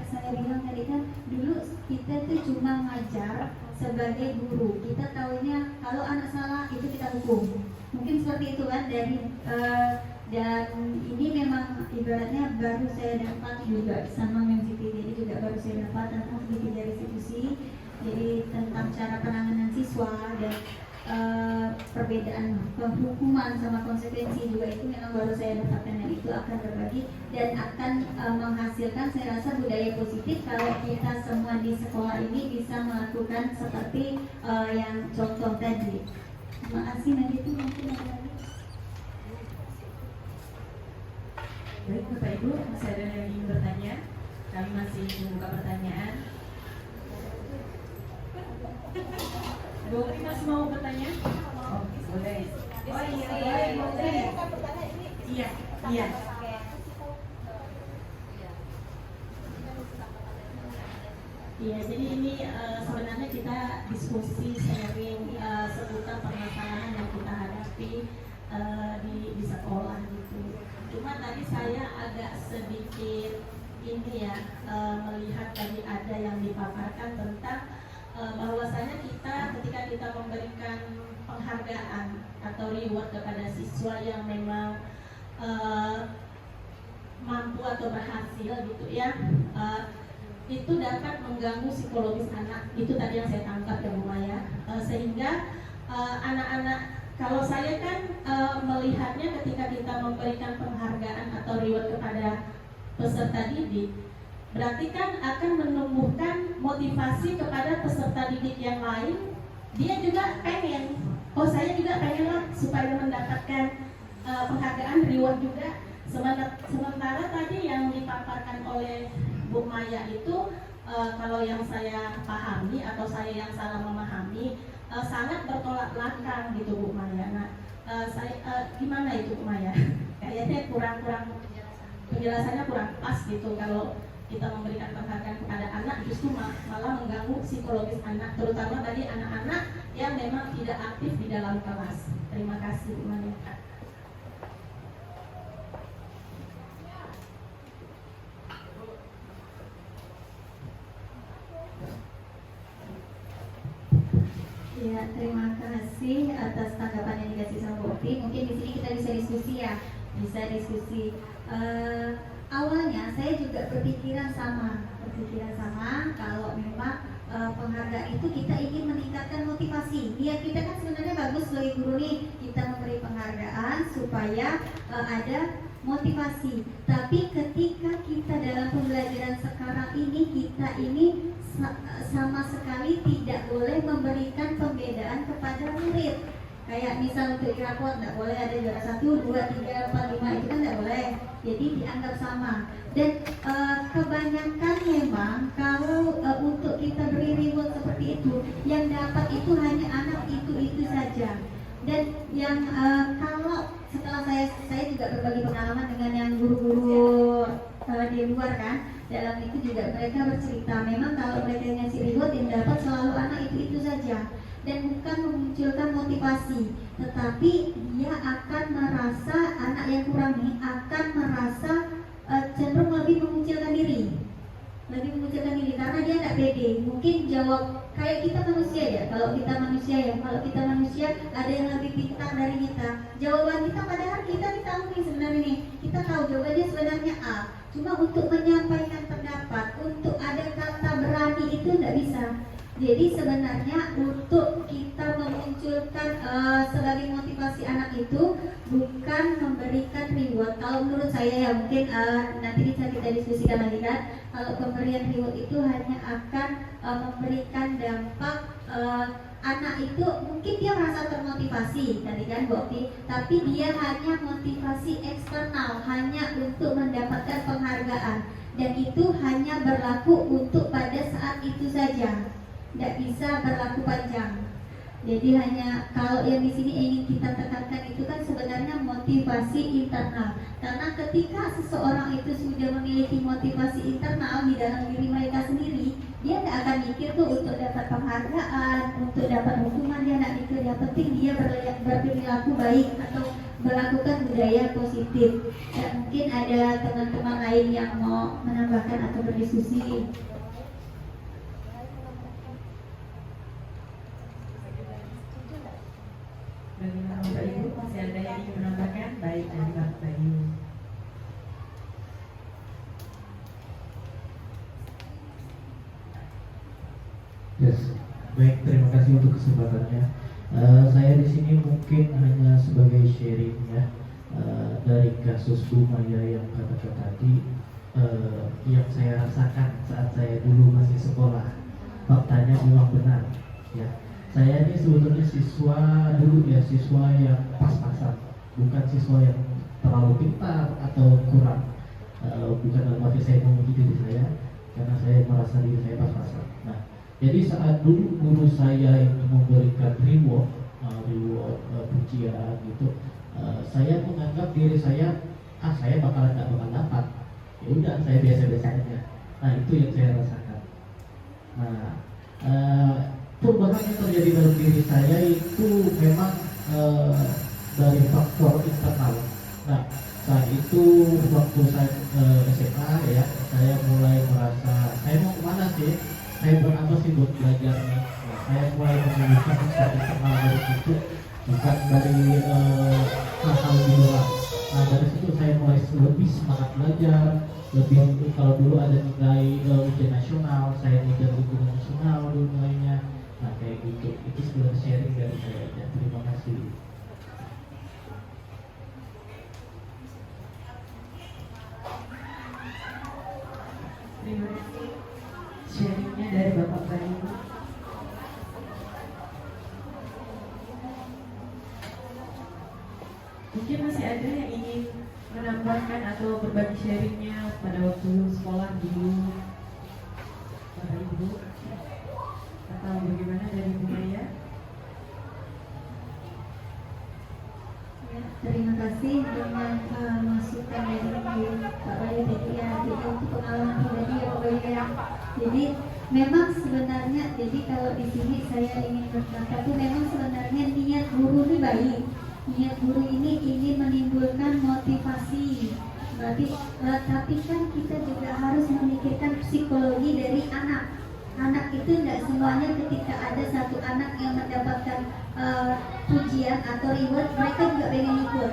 saya bilang tadi kan dulu kita tuh cuma ngajar sebagai guru. Kita tahunya kalau anak salah itu kita hukum. Mungkin seperti itu kan dari dan ini memang ibaratnya baru saya dapat juga sama Mem Siti, jadi juga baru saya dapat tentang segitiga restitusi, jadi tentang cara penanganan siswa dan perbedaan hukuman sama konsekuensi juga itu memang baru saya dapatkan, dan itu akan berbagi dan akan menghasilkan saya rasa budaya positif kalau kita semua di sekolah ini bisa melakukan seperti yang contoh tadi. Terima kasih. Nanti itu mungkin ada lagi. Baik Bapak Ibu, masih ada yang ingin bertanya? Kami masih membuka pertanyaan. Bu Tri masih mau bertanya? Oh, boleh. Oh iya, boleh. Iya. Iya, jadi ini sebenarnya kita diskusi sharing seputar permasalahan yang kita hadapi di sekolah gitu. Cuma tadi saya agak sedikit melihat tadi ada yang dipaparkan tentang bahwasanya ketika kita memberikan penghargaan atau reward kepada siswa yang memang mampu atau berhasil gitu ya, itu dapat mengganggu psikologis anak. Itu tadi yang saya tangkap ya Bu Maya. Sehingga anak-anak, kalau saya kan melihatnya ketika kita memberikan penghargaan atau reward kepada peserta didik, berarti kan akan menumbuhkan motivasi kepada peserta didik yang lain. Dia juga pengen, saya juga pengen lah supaya mendapatkan penghargaan reward juga. Sementara tadi yang dipaparkan oleh Bu Maya itu kalau yang saya pahami atau saya yang salah memahami, sangat bertolak belakang gitu Bu Maya. Nah, gimana itu Bu Maya? Kayaknya kurang penjelasannya kurang pas gitu. Kalau kita memberikan penghargaan kepada anak justru malah mengganggu psikologis anak, terutama tadi anak-anak yang memang tidak aktif di dalam kelas. Terima kasih Bu Maya. Ya, terima kasih atas tanggapan yang dikasih sama Bu Okti. Mungkin di sini kita bisa diskusi ya, Awalnya saya juga berpikiran sama kalau memang itu kita ingin meningkatkan motivasi. Niat kita kan sebenarnya bagus sebagai guru nih, kita memberi penghargaan supaya ada motivasi. Tapi ketika kita dalam pembelajaran sekarang ini, kita ini sama sekali tidak boleh memberikan pembedaan kepada murid. Kayak misal untuk rapot tidak boleh ada juara 1, 2, 3, 4, 5, itu kan tidak boleh. Jadi dianggap sama. Dan kebanyakan memang kalau untuk kita beri reward seperti itu, yang dapat itu hanya anak itu saja. Dan yang kalau setelah saya juga berbagi pengalaman dengan yang guru-guru di luar kan, dalam itu juga mereka bercerita memang kalau mereka ngasih reward yang dapat selalu anak itu saja, dan bukan memunculkan motivasi, tetapi dia akan merasa, anak yang kurang ini akan merasa cenderung lebih mengucilkan diri karena dia tidak pede. Mungkin jawab kayak kita manusia ya, kalau kita manusia ada yang lebih pintar dari kita. Jawaban kita padahal kita tahu nih sebenarnya nih, kita tahu jawabannya sebenarnya A. Cuma untuk menyampaikan pendapat, untuk ada kata berani itu tidak bisa. Jadi sebenarnya untuk kita memunculkan sebagai motivasi anak itu bukan memberikan reward. Kalau menurut saya ya mungkin nanti bisa kita diskusikan lagi kan. Kalau pemberian reward itu hanya akan memberikan dampak anak itu mungkin dia merasa termotivasi tadi kan Bopi, tapi dia hanya motivasi eksternal, hanya untuk mendapatkan penghargaan, dan itu hanya berlaku untuk pada saat itu saja. Tidak bisa berlaku panjang. Jadi hanya kalau yang di sini ingin kita tekankan itu kan sebenarnya motivasi internal. Karena ketika seseorang itu sudah memiliki motivasi internal di dalam diri mereka sendiri, dia tidak akan mikir tuh untuk dapat penghargaan, untuk dapat hukuman, dia tidak mikir. Yang penting dia berperilaku baik atau melakukan budaya positif. Dan mungkin ada teman-teman lain yang mau menambahkan atau berdiskusi. Bagaimana Bapak Ibu, masih ada yang ingin menambahkan? Baik, dari Bapak Bayu. Yes, baik, terima kasih untuk kesempatannya. Saya di sini mungkin hanya sebagai sharing ya, dari kasus Bu Maya yang katakan tadi, yang saya rasakan saat saya dulu masih sekolah. Faktanya memang benar ya. Saya ini sebetulnya siswa dulu ya, siswa yang pas-pasan, bukan siswa yang terlalu pintar atau kurang. Bukan dalam arti saya memuji diri saya, karena saya merasa diri saya pas-pasan. Nah, jadi saat dulu guru saya itu memberikan reward pujian gitu, saya menganggap diri saya, saya bakalan nggak bakal dapat. Ya udah, saya biasa-biasa aja. Nah, itu yang saya rasakan. Nah, perubahan yang terjadi dalam diri saya itu memang dari faktor internal. Nah, saat itu waktu saya SMA ya, saya mulai merasa saya mau kemana sih? Saya berapa sih buat belajar nih? Nah, saya mulai memilihkan secara internal dari situ, bukan dari hal-hal di luar. Nah, dari situ saya mulai lebih semangat belajar. Lebih, kalau dulu ada nilai ujian nasional, saya ngejar ujian nasional dulu nilainya. Nah, kayak gitu. Itu sebenarnya sharing dari saya. Ya, terima kasih. Terima kasih sharingnya dari Bapak Bayu. Mungkin masih ada yang ingin menambahkan atau berbagi sharingnya pada waktu sekolah dulu, Bapak Ibu, atau bagaimana dari Bu Maya? Ya, terima kasih dengan masukan dari Pak Bayu tadi ya. Jadi untuk pengalaman pribadi ya Pak Bayu ya. Jadi memang sebenarnya, jadi kalau di sini saya ingin berkata tuh memang sebenarnya niat guru ini baik. Niat guru ini ingin menimbulkan motivasi. Berarti, tapi kan kita juga harus memikirkan psikologi dari anak. Anak itu tidak semuanya ketika ada satu anak yang mendapatkan pujian atau reward, mereka juga pengen ikut.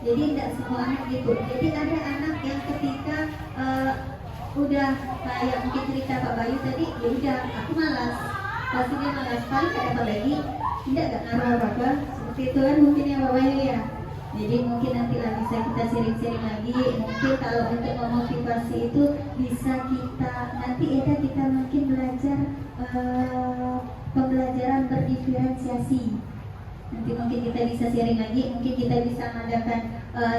Jadi tidak semua anak gitu. Jadi ada anak yang ketika udah kayak mungkin cerita Pak Bayu tadi, ya udah aku malas. pasti dia mengaspal apa lagi tidak ngaruh apa-apa seperti itu kan mungkin ya Bapak Ibu ya. Jadi mungkin nanti lah bisa kita sharing-sharing lagi. Mungkin kalau untuk memotivasi itu bisa kita nanti ya kita mungkin belajar pembelajaran berdiferensiasi. Nanti mungkin kita bisa sharing lagi, mungkin kita bisa mengadakan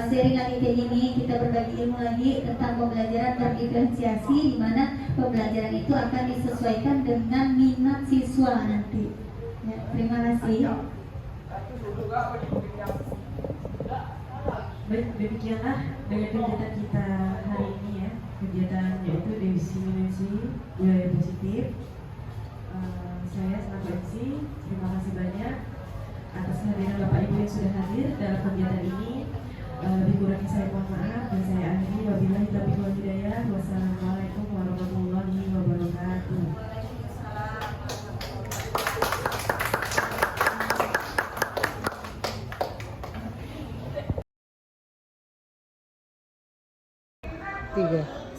sharing lagi kayak gini, kita berbagi ilmu lagi tentang pembelajaran berdiferensiasi, di mana pembelajaran itu akan disesuaikan dengan minat siswa nanti. Ya, terima kasih. Baik, demikianlah dengan kegiatan kita hari ini ya, kegiatan yaitu diseminasi budaya positif. Saya selaku MC, terima kasih banyak atas kehadiran Bapak Ibu yang sudah hadir dalam kegiatan ini. Lebih kurangnya saya mohon maaf dan saya akhiri wabillahi taufiq wal hidayah. Wassalamualaikum warahmatullahi wabarakatuh.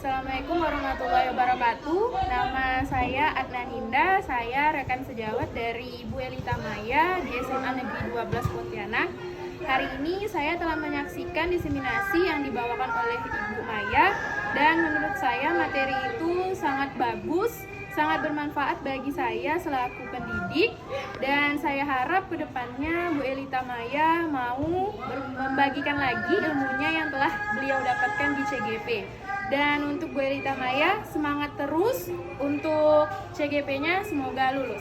Assalamualaikum warahmatullahi wabarakatuh. Nama saya Adnaninda, saya rekan sejawat dari Ibu Elita Maya di SMA Negeri 12 Pontianak. Hari ini saya telah menyaksikan diseminasi yang dibawakan oleh Ibu Maya dan menurut saya materi itu sangat bagus, sangat bermanfaat bagi saya selaku pendidik dan saya harap kedepannya Bu Elita Maya mau membagikan lagi ilmunya yang telah beliau dapatkan di CGP. Dan untuk Bu Elita Maya, semangat terus untuk CGP-nya, semoga lulus.